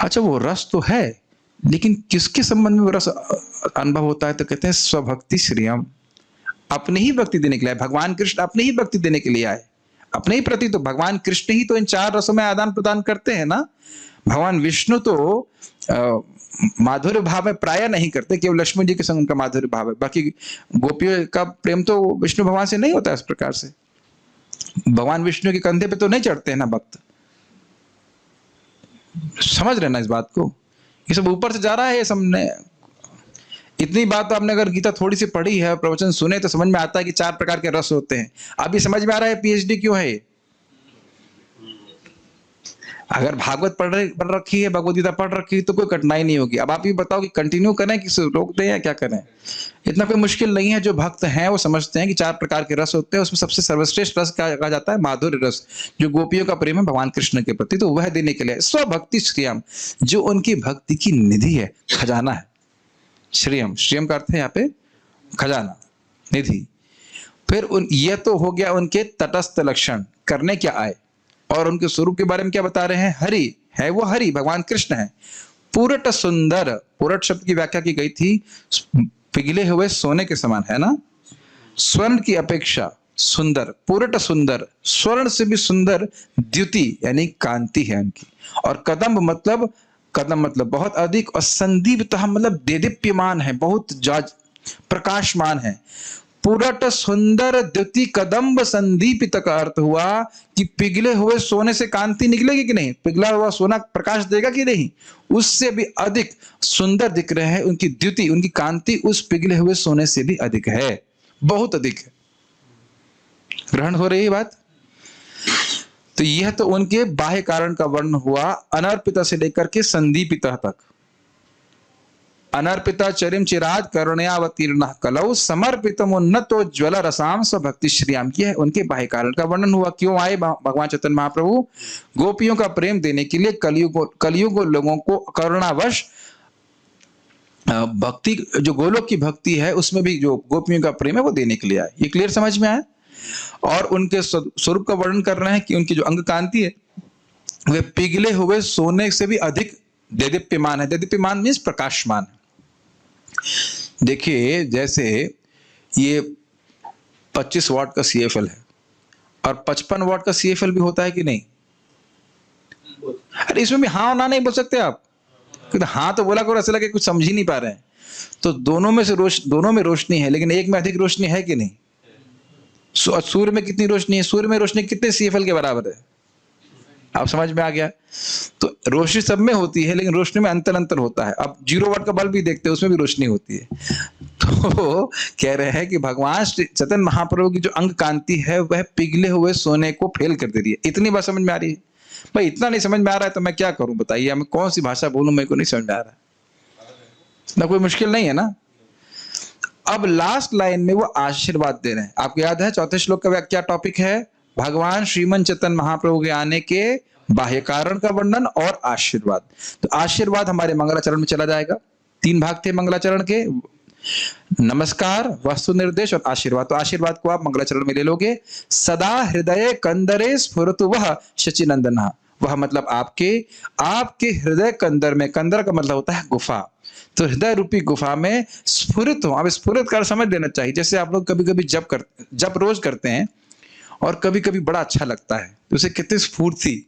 अच्छा, वो रस तो है, लेकिन किसके संबंध में वो रस अनुभव होता है? तो कहते हैं स्वभक्ति श्रियम, अपने ही भक्ति देने के लिए आए। भगवान कृष्ण अपने ही भक्ति देने के लिए आए, अपने ही प्रति। तो भगवान कृष्ण ही तो इन चार रसों में आदान प्रदान करते हैं ना। भगवान विष्णु तो माधुर्य भाव में प्राय नहीं करते, केवल लक्ष्मण जी के संग उनका माधुर्य भाव है। बाकी गोपियों का प्रेम तो विष्णु भगवान से नहीं होता इस प्रकार से। भगवान विष्णु के कंधे पे तो नहीं चढ़ते हैं ना भक्त। समझ रहे ना इस बात को? ये सब ऊपर से जा रहा है ये सबने। इतनी बात तो आपने अगर गीता थोड़ी सी पढ़ी है, प्रवचन सुने, तो समझ में आता है कि चार प्रकार के रस होते हैं। अभी समझ में आ रहा है पीएचडी क्यों है ये? अगर भागवत पढ़ रखी है, भगवत गीता पढ़ रखी है, तो कोई कठिनाई नहीं होगी। अब आप ये बताओ कि कंटिन्यू करें कि रोक दें या क्या करें? इतना कोई मुश्किल नहीं है। जो भक्त हैं वो समझते हैं कि चार प्रकार के रस होते हैं, उसमें सबसे सर्वश्रेष्ठ रस कहा जाता है माधुर्य रस, जो गोपियों का प्रेम है भगवान कृष्ण के प्रति। तो वह देने के लिए स्वभक्ति श्रियम, जो उनकी भक्ति की निधि है, खजाना है। श्रियम, श्रियम का अर्थ है यहाँ पे खजाना, निधि। फिर यह तो हो गया उनके तटस्थ लक्षण, करने क्या आए। और उनके स्वरूप के बारे में क्या बता रहे हैं? हरि है, वो हरि भगवान कृष्ण है। पूरट सुंदर, पूरट शब्द की व्याख्या की गई थी पिघले हुए सोने के समान, है ना। स्वर्ण की अपेक्षा सुंदर, पूरट सुंदर, स्वर्ण से भी सुंदर, द्युति यानी कांति है उनकी। और कदम्ब मतलब बहुत अधिक, और संदीप्तः मतलब देदीप्यमान है, बहुत प्रकाशमान है। पूरट सुंदर द्युति कदम्ब संदीपित का अर्थ हुआ कि पिघले हुए सोने से कांति निकलेगी कि नहीं? पिघला हुआ सोना प्रकाश देगा कि नहीं? उससे भी अधिक सुंदर दिख रहे हैं। उनकी द्युति, उनकी कांति उस पिघले हुए सोने से भी अधिक है, बहुत अधिक है। ग्रहण हो रही है बात? तो यह तो उनके बाह्य कारण का वर्णन हुआ, अनर्पिता से लेकर के संदीपिता तक। अनर्पिता चरिम चिराज करुणयावतीर्ण कलौ समर्पितम उन्नतो ज्वल रसाम स्वभक्ति श्रियाम। यह उनके बाह्य कारण का वर्णन हुआ। क्यों आए भगवान चैतन्य महाप्रभु? गोपियों का प्रेम देने के लिए, कलयुग लोगों को करुणावश भक्ति, जो गोलोक की भक्ति है उसमें भी जो गोपियों का प्रेम है वो देने के लिए आए। ये क्लियर समझ में आया? और उनके स्वरूप का वर्णन कर रहे हैं कि उनकी जो अंग कांति है वे पिघले हुए सोने से भी अधिक देदीप्यमान है। देदीप्यमान मीन्स प्रकाशमान है। देखिए, जैसे ये 25 वाट का CFL है और 55 वाट का CFL भी होता है कि नहीं? अरे इसमें भी हाँ और ना नहीं बोल सकते आप। हाँ तो बोला करो, ऐसा लगे कुछ समझ ही नहीं पा रहे हैं। तो दोनों में रोशनी है, लेकिन एक में अधिक रोशनी है कि नहीं? सूर्य में कितनी रोशनी है? सूर्य में रोशनी कितने CFL के बराबर है? आप समझ में आ गया? तो रोशनी सब में होती है, लेकिन रोशनी में अंतर होता है। अब 0 वाट का बल्ब भी देखते हैं, उसमें भी रोशनी होती है। तो कह रहे हैं कि भगवान चैतन्य महाप्रभु की जो अंग कांति है वह पिघले हुए सोने को फेल कर दे रही है। इतनी बात समझ में आ रही है? भाई इतना नहीं समझ में आ रहा है तो मैं क्या करूं बताइए? मैं कौन सी भाषा बोलूं? मेरे को नहीं समझ में आ रहा है ना। कोई मुश्किल नहीं है ना। अब लास्ट लाइन में वो आशीर्वाद दे रहे हैं। आपको याद है चौथे श्लोक का क्या टॉपिक है? भगवान श्रीमन चैतन्य महाप्रभु के आने के बाह्य कारण का वर्णन और आशीर्वाद। तो आशीर्वाद हमारे मंगलाचरण में चला जाएगा। 3 भाग थे मंगलाचरण के, नमस्कार, वस्तु निर्देश और आशीर्वाद। तो आशीर्वाद को आप मंगलाचरण में ले लोगे। सदा हृदय कंदरे स्फुरतु वह शचीनंदन। वह मतलब आपके हृदय कंदर में, कंदर का मतलब होता है गुफा, तो हृदय रूपी गुफा में स्फुरित हो। अब स्फुरित कर समझ लेना चाहिए, जैसे आप लोग कभी कभी जप रोज करते हैं और कभी कभी बड़ा अच्छा लगता है, तो उसे कितनी स्फूर्ति,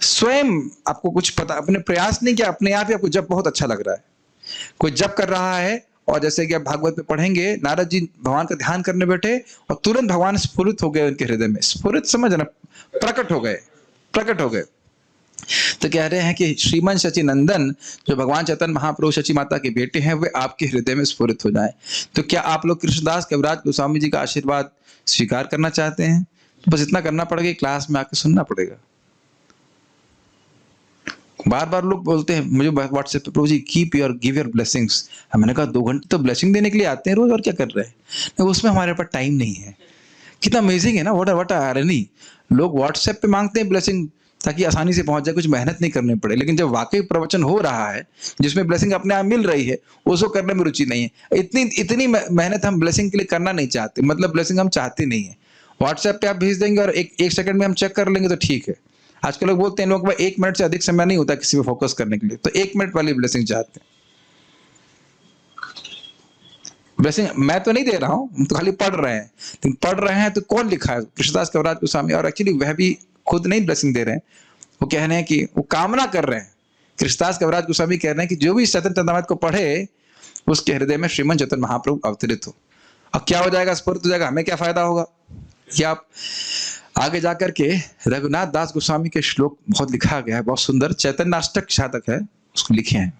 स्वयं आपको कुछ पता, अपने प्रयास नहीं किया, अपने आप ही आपको जप बहुत अच्छा लग रहा है। कोई जप कर रहा है और जैसे कि आप भागवत में पढ़ेंगे, नारद जी भगवान का ध्यान करने बैठे और तुरंत भगवान स्फुरित हो गए उनके हृदय में। स्फुरित समझना, प्रकट हो गए। तो कह रहे हैं कि श्रीमन शचीनंदन, जो भगवान चैतन्य महाप्रभु शची माता के बेटे हैं, वे आपके हृदय में स्फुरित हो जाएं। तो क्या आप लोग कृष्णदास कविराज गोस्वामी जी का आशीर्वाद स्वीकार करना चाहते हैं? तो बस इतना करना पड़ेगा, क्लास में आके सुनना पड़ेगा। बार बार लोग बोलते हैं मुझे व्हाट्सएप पे, प्रभु जी गिव योर ब्लेसिंग्स। मैंने कहा 2 घंटे तो ब्लेसिंग देने के लिए आते हैं रोज, और क्या कर रहे हैं? नहीं, उसमें हमारे पास टाइम नहीं है। कितना अमेजिंग है ना, व्हाट आर एनी। लोग व्हाट्सएप पे मांगते हैं ब्लेसिंग ताकि आसानी से पहुंच जाए, कुछ मेहनत नहीं करनी पड़े। लेकिन जब वाकई प्रवचन हो रहा है जिसमें ब्लेसिंग अपने आप मिल रही है, उसको करने में रुचि नहीं है। इतनी मेहनत हम ब्लेसिंग के लिए करना नहीं चाहते, मतलब ब्लेसिंग हम चाहते नहीं है। व्हाट्सएप पे आप भेज देंगे और एक सेकंड में हम चेक कर लेंगे तो ठीक है। आजकल लोग बोलते हैं लोग 1 मिनट से अधिक समय नहीं होता किसी पे फोकस करने के लिए, तो 1 मिनट वाली ब्लेसिंग चाहते हैं। ब्लेसिंग मैं तो नहीं दे रहा हूं, तो खाली पढ़ रहे हैं। लेकिन पढ़ रहे हैं तो कौन लिखा है? कृष्णदास कविराज गोस्वामी। और एक्चुअली वह भी खुद नहीं ब्लेसिंग दे रहे हैं, वो कह रहे हैं कि वो कामना कर रहे हैं। कृष्णदास कविराज गोस्वामी कह रहे हैं कि जो भी चैतन्य चरितामृत को पढ़े उसके हृदय में श्रीमन चैतन्य महाप्रभु अवतरित हो। अब क्या हो जाएगा? स्फुरित हो जाएगा। हमें क्या फायदा होगा? कि आप आगे जाकर के रघुनाथ दास गोस्वामी के श्लोक बहुत लिखा गया है, बहुत सुंदर, चैतन्य अष्टक साधक है, उसको लिखे हैं।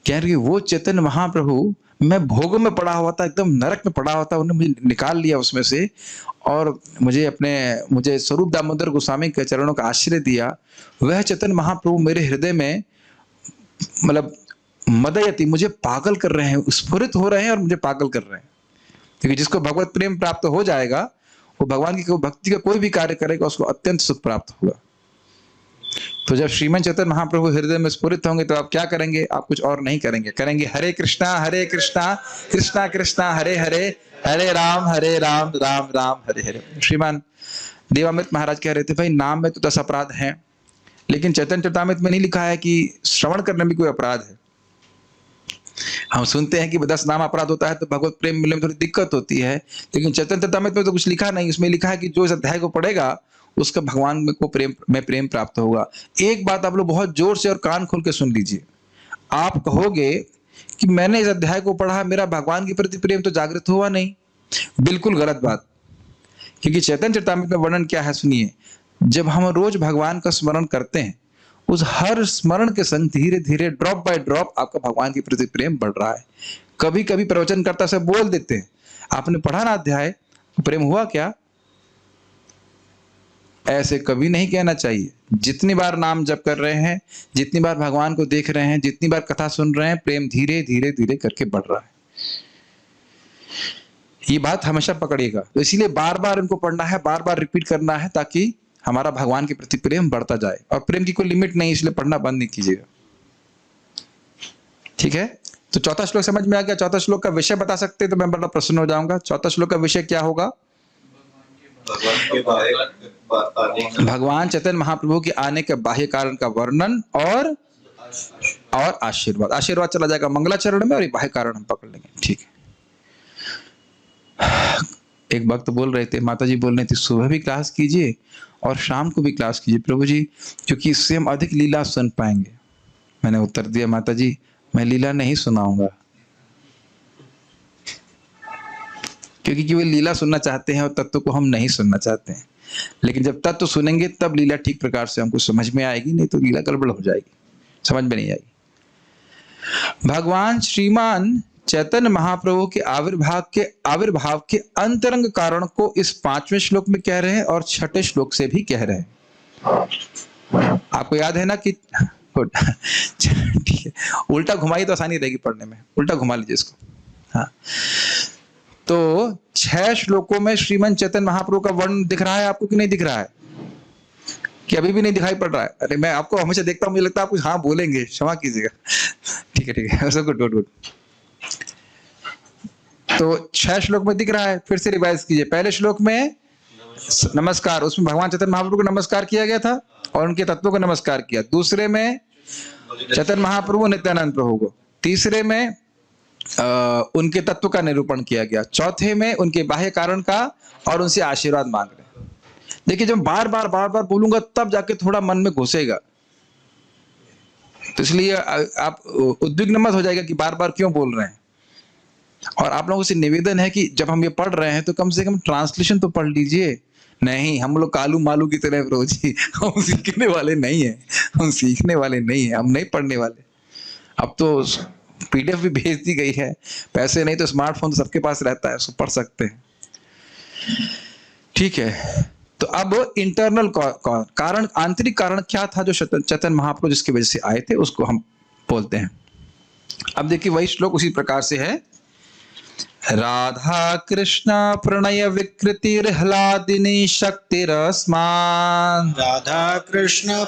कह रहे वो चैतन्य महाप्रभु, मैं भोगों में पड़ा हुआ था, एकदम नरक में पड़ा हुआ था, उन्होंने मुझे निकाल लिया उसमें से और मुझे स्वरूप दामोदर गोस्वामी के चरणों का आश्रय दिया। वह चैतन्य महाप्रभु मेरे हृदय में मतलब मदयति, मुझे पागल कर रहे हैं, स्फुरित हो रहे हैं और मुझे पागल कर रहे हैं। क्योंकि जिसको भगवत प्रेम प्राप्त हो जाएगा, वो भगवान की भक्ति का कोई भी कार्य करेगा उसको अत्यंत सुख प्राप्त होगा। तो जब श्रीमन चैतन्य महाप्रभु हृदय में स्फुरित होंगे तो आप क्या करेंगे? आप कुछ और नहीं करेंगे हरे कृष्णा कृष्णा कृष्णा हरे हरे, हरे राम राम राम हरे हरे। श्रीमान देवामृत महाराज कह रहे थे, भाई नाम में तो 10 अपराध हैं, लेकिन चैतन्य चरितामृत में नहीं लिखा है कि श्रवण करने में कोई अपराध है। हम सुनते हैं कि 10 नाम अपराध होता है तो भगवत प्रेम मिलने में थोड़ी दिक्कत होती है, लेकिन चैतन्य चरितामृत में तो कुछ लिखा नहीं। उसमें लिखा है कि जो इस अध्याय को पढ़ेगा उसका भगवान को प्रेम प्राप्त होगा। एक बात आप लोग बहुत जोर से और कान खोल के सुन लीजिए। आप कहोगे कि मैंने इस अध्याय को पढ़ा, मेरा भगवान के प्रति प्रेम तो जागृत हुआ नहीं। बिल्कुल गलत बात। क्योंकि चैतन्य चरितामृत में वर्णन क्या है सुनिए। जब हम रोज भगवान का स्मरण करते हैं, उस हर स्मरण के संग धीरे धीरे ड्रॉप बाय ड्रॉप आपका भगवान के प्रति प्रेम बढ़ रहा है। कभी कभी प्रवचनकर्ता से बोल देते हैं, आपने पढ़ा ना अध्याय, प्रेम हुआ क्या? ऐसे कभी नहीं कहना चाहिए। जितनी बार नाम जप कर रहे हैं, जितनी बार भगवान को देख रहे हैं, जितनी बार कथा सुन रहे हैं, प्रेम धीरे धीरे धीरे करके बढ़ रहा है। ये बात हमेशा पकड़िएगा। तो इसीलिए बार बार इनको पढ़ना है, बार बार रिपीट करना है, ताकि हमारा भगवान के प्रति प्रेम बढ़ता जाए। और प्रेम की कोई लिमिट नहीं, इसलिए पढ़ना बंद नहीं कीजिएगा। ठीक है, तो चौथा श्लोक समझ में आ गया। चौथा श्लोक का विषय बता सकते तो मैं बड़ा प्रसन्न हो जाऊंगा। चौथा श्लोक का विषय क्या होगा? भगवान चैतन्य महाप्रभु के आने के बाह्य कारण का वर्णन और आशीर्वाद। आशीर्वाद चला जाएगा मंगलाचरण में और ये बाह्य कारण हम पकड़ लेंगे। ठीक है। एक भक्त बोल रहे थे, माता जी बोल रही थी, सुबह भी क्लास कीजिए और शाम को भी क्लास कीजिए प्रभु जी, क्योंकि इससे हम अधिक लीला सुन पाएंगे। मैंने उत्तर दिया, माता जी मैं लीला नहीं सुनाऊंगा, क्योंकि वे लीला सुनना चाहते हैं और तत्व को हम नहीं सुनना चाहते हैं। लेकिन जब तत्व सुनेंगे तब लीला ठीक प्रकार से हमको समझ में आएगी, नहीं तो लीला गड़बड़ हो जाएगी, समझ में नहीं आएगी। भगवान श्रीमान चैतन्य महाप्रभु के आविर्भाव के अंतरंग कारण को इस 5वें श्लोक में कह रहे हैं और 6ठे श्लोक से भी कह रहे हैं। आपको याद है ना कि ठीक है, उल्टा घुमाई तो आसानी रहेगी पढ़ने में। उल्टा घुमा लीजिए इसको। हाँ, तो 6 श्लोकों में श्रीमन चैतन्य महाप्रभु का वर्णन दिख रहा है आपको कि नहीं दिख रहा है? कि अभी भी नहीं दिखाई पड़ रहा है? अरे मैं आपको हमेशा देखता हूँ, मुझे लगता है आप कुछ हाँ बोलेंगे, क्षमा कीजिएगा। ठीक है, सब गुड गुड गुड। तो 6 श्लोक में दिख रहा है, फिर से रिवाइज कीजिए। पहले श्लोक में नमस्कार, उसमें भगवान चैतन्य महाप्रभु को नमस्कार किया गया था और उनके तत्वों को नमस्कार किया। दूसरे में चैतन्य महाप्रभु नित्यानंद प्रभु को। तीसरे में उनके तत्व का निरूपण किया गया। चौथे में उनके बाह्य कारण का और उनसे आशीर्वाद मांग रहे हैं। देखिए, जब बार बार बोलूंगा तब जाके थोड़ा मन में घुसेगा, तो इसलिए आप उद्विग्न मत हो जाएगा कि बार बार क्यों बोल रहे हैं। और आप लोगों से निवेदन है कि जब हम ये पढ़ रहे हैं तो कम से कम ट्रांसलेशन तो पढ़ लीजिए। नहीं, हम लोग कालू मालू की तरह प्रभु जी, हम सीखने वाले नहीं है, हम सीखने वाले नहीं है, हम नहीं पढ़ने वाले। अब तो पीडीएफ भी भेज दी गई है, पैसे नहीं तो स्मार्टफोन तो सबके पास रहता है, उसको पढ़ सकते हैं। ठीक है, तो अब इंटरनल कारण, आंतरिक कारण क्या था जो चैतन्य महाप्रभु जिसकी वजह से आए थे, उसको हम बोलते हैं। अब देखिए, वही श्लोक उसी प्रकार से है। Radha Krishna Pranay विकृतिर्ह्लादिनी शक्तिरस्मान्। Radha Krishna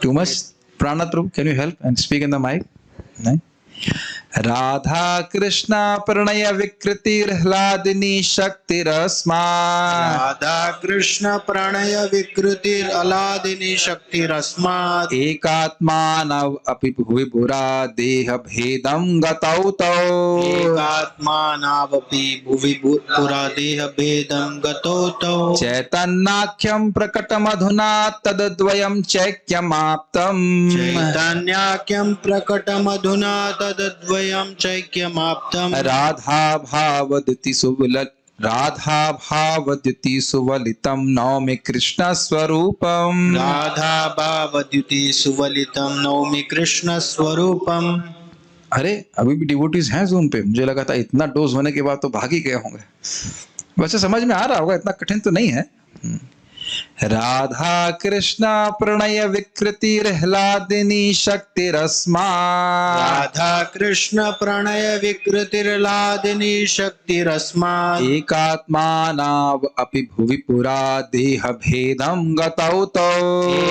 Too much Pranath Prabhu, can you help and speak in the mic? नहीं? राधा कृष्ण प्रणय विकृतिर्ह्लादिनी शक्तिरस्मात्। राधा कृष्ण प्रणय विकृतिर्ह्लादिनी शक्तिरस्मात्। एकात्मानव अपि भुवि पुरा देह भेदं गतौ तौ। एकात्मानावपि भुवि पुरा देह भेदं गतौ तौ। चैतन्याख्यं प्रकटमधुना तद्द्वयं चैक्यमाप्तम्। चैतन्याख्यं प्रकटमधुना तद्द्वयं चैक्यमाप्तम्। राधा भावद्युति सुवलितं नौमि कृष्ण स्वरूपम्। राधा भावद्युति सुवलितं नौमि कृष्ण स्वरूपम्। अरे, अभी भी डिवोटीज हैं ज़ूम पे? मुझे लगा था इतना डोज होने के बाद तो भाग ही गए होंगे। वैसे समझ में आ रहा होगा, इतना कठिन तो नहीं है। राधा कृष्ण प्रणय विकृतिर्ह्लादिनी शक्तिरस्मात्। राधा कृष्ण प्रणय विकृतिर्ह्लादिनी शक्तिरस्मात्। एकात्मानाव अपि भुवि पुरा देह भेदं गतौ तौ।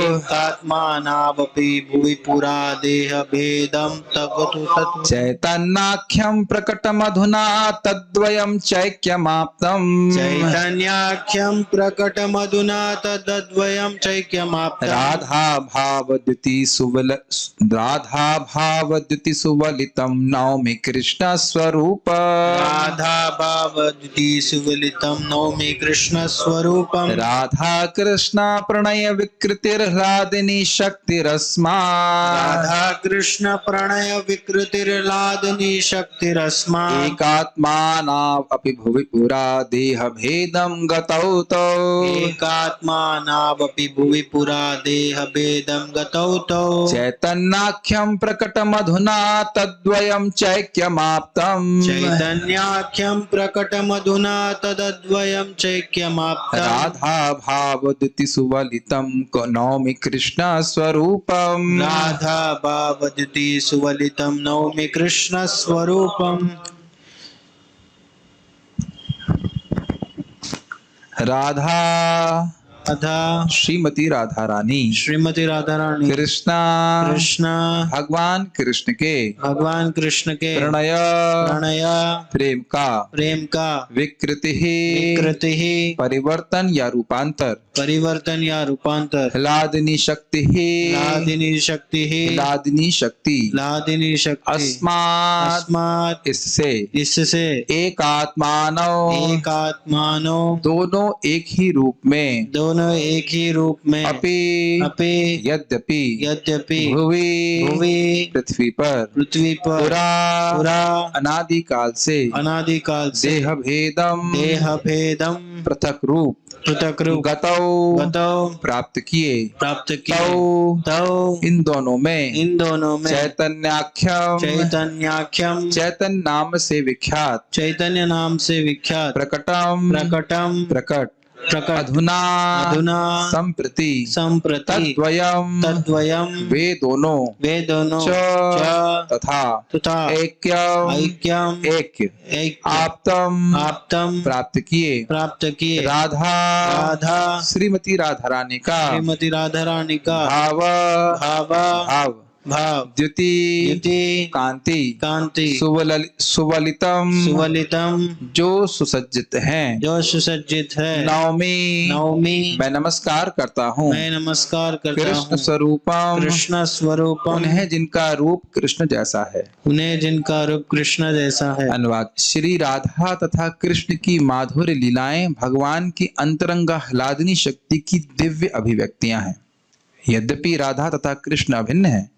एकात्मानावपि भुवि पुरा देह भेदं गतौ तौ। चैतन्याख्यं प्रकटमधुना तद्द्वयं चैक्यमाप्तम्। चैतन्याख्यं प्रकटमधुना तद्द्वयं चैक्यमाप्तम्। राधा भावद्युति सुवलितं नौमि कृष्ण स्वरूप। राधा भावद्युति सुवलितं नौमि कृष्ण स्वरूपम्। राधा कृष्ण प्रणय विकृतिर्ह्लादिनी शक्तिरस्मात्। राधा कृष्ण प्रणय विकृतिर्ह्लादिनी शक्तिरस्मात्। एकात्मानाव अपि भुवि पुरा देह भेदं गतौ तौ। एकात्मानावपि भुवि पुरा देह भेदं गतौ तौ। चैतन्याख्यं प्रकटमधुना तद्द्वयं चैक्यमाप्तम्। चैतन्याख्यं प्रकटमधुना तद्द्वयं चैक्यमाप्तम्। राधा भावद्युति सुवलितं नौमि कृष्ण स्वरूपम्। राधा भावद्युति सुवलितं नौमि कृष्ण स्वरूपम्। राधा राधा श्रीमती राधा रानी, श्रीमती राधा रानी, कृष्णा कृष्ण भगवान कृष्ण के, भगवान कृष्ण के प्रणय प्रेम का विकृति परिवर्तन या रूपांतर ह्लादिनी शक्ति अस्मात् इससे एकात्मानो दोनों एक ही रूप में अपि यद्यपि भुवि पृथ्वी पर पुरा अनादिकाल से देह भेदम पृथक रूप गतौ प्राप्त किए तौ इन दोनों में चैतन्याख्यम चैतन्य नाम से विख्यात प्रकट प्रकट प्रकट अधुना अधुना संप्रति संप्रति तद्वयम वे दोनों च तथा तथा ऐक्यम ऐक्य आप्तम प्राप्त किए राधा श्रीमती राधा रानी का श्रीमती राधा रानी का भाव द्युति कांति सुवलितम जो सुसज्जित है नवमी मैं नमस्कार करता हूँ कृष्ण स्वरूपम उन्हें जिनका रूप कृष्ण जैसा है अनुवाद। श्री राधा तथा कृष्ण की माधुर्य लीलाएं भगवान की अंतरंगा ह्लादिनी शक्ति की दिव्य अभिव्यक्तियां हैं। यद्यपि राधा तथा कृष्ण अभिन्न है,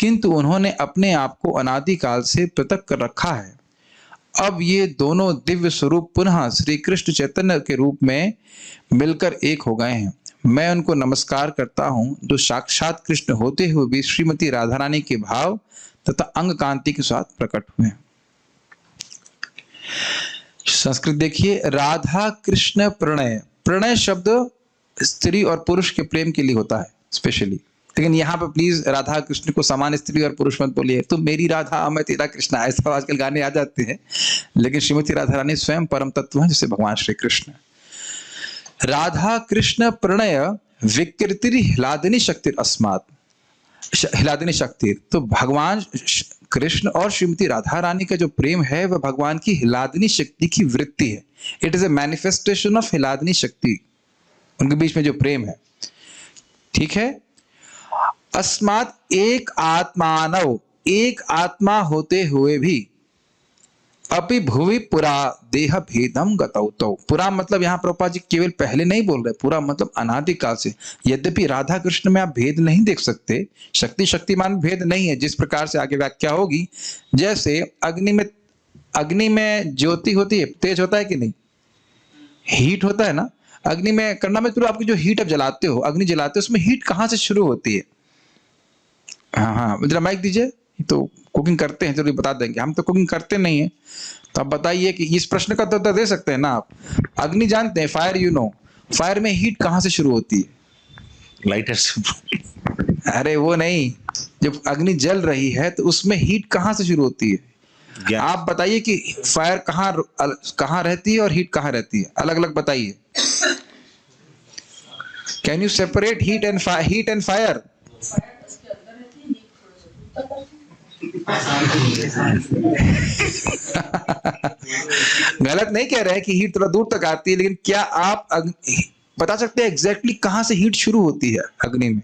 किंतु उन्होंने अपने आप को अनादिकाल से पृथक कर रखा है। अब ये दोनों दिव्य स्वरूप पुनः श्री कृष्ण चैतन्य के रूप में मिलकर एक हो गए हैं। मैं उनको नमस्कार करता हूँ जो साक्षात कृष्ण होते हुए भी श्रीमती राधा रानी के भाव तथा अंग कांति के साथ प्रकट हुए। संस्कृत देखिए, राधा कृष्ण प्रणय। प्रणय शब्द स्त्री और पुरुष के प्रेम के लिए होता है स्पेशली, लेकिन यहाँ पे प्लीज राधा कृष्ण को समान स्त्री और पुरुष मत बोलिए। तो मेरी राधा मैं तेरा कृष्ण, ऐसा आजकल गाने आ जाते हैं, लेकिन श्रीमती राधा रानी स्वयं परम तत्व है, जैसे भगवान श्री कृष्ण। राधा कृष्ण प्रणय विकृति ह्लादिनी शक्ति अस्मात्, ह्लादिनी शक्ति। तो भगवान कृष्ण और श्रीमती राधा रानी का जो प्रेम है वह भगवान की ह्लादिनी शक्ति की वृत्ति है। It is a manifestation of hladini shakti, उनके बीच में जो प्रेम है। ठीक है। अस्मात् एक आत्मानव, एक आत्मा होते हुए भी अपि भुवि पुरा देह भेदम गतौ। पुरा मतलब यहाँ प्रभुपाद जी केवल पहले नहीं बोल रहे, पूरा मतलब अनादिकाल से। यद्यपि राधा कृष्ण में आप भेद नहीं देख सकते, शक्ति शक्तिमान भेद नहीं है, जिस प्रकार से आगे व्याख्या होगी। जैसे अग्नि में ज्योति होती है, तेज होता है कि नहीं, हीट होता है ना अग्नि में। करना में आपकी जो हीट आप जलाते हो, अग्नि जलाते हो, उसमें हीट कहाँ से शुरू होती है? हाँ, जरा माइक दीजिए। तो कुकिंग करते हैं, जरूर बता देंगे। हम तो कुकिंग करते नहीं है, तो आप बताइए कि इस प्रश्न का तो उत्तर दे सकते हैं ना आप। अग्नि जानते हैं, फायर यू नो, फायर में हीट कहाँ से शुरू होती है? लाइटर से। अरे वो नहीं, जब अग्नि जल रही है तो उसमें हीट कहाँ से शुरू होती है? आप बताइए कि फायर कहाँ रहती है और हीट कहाँ रहती है, अलग अलग बताइए। Can you separate heat and fire? गलत नहीं कह रहे हैं कि हीट थोड़ा दूर तक आती है, लेकिन क्या आप बता सकते हैं एग्जैक्टली कहां से हीट शुरू होती है अग्नि में?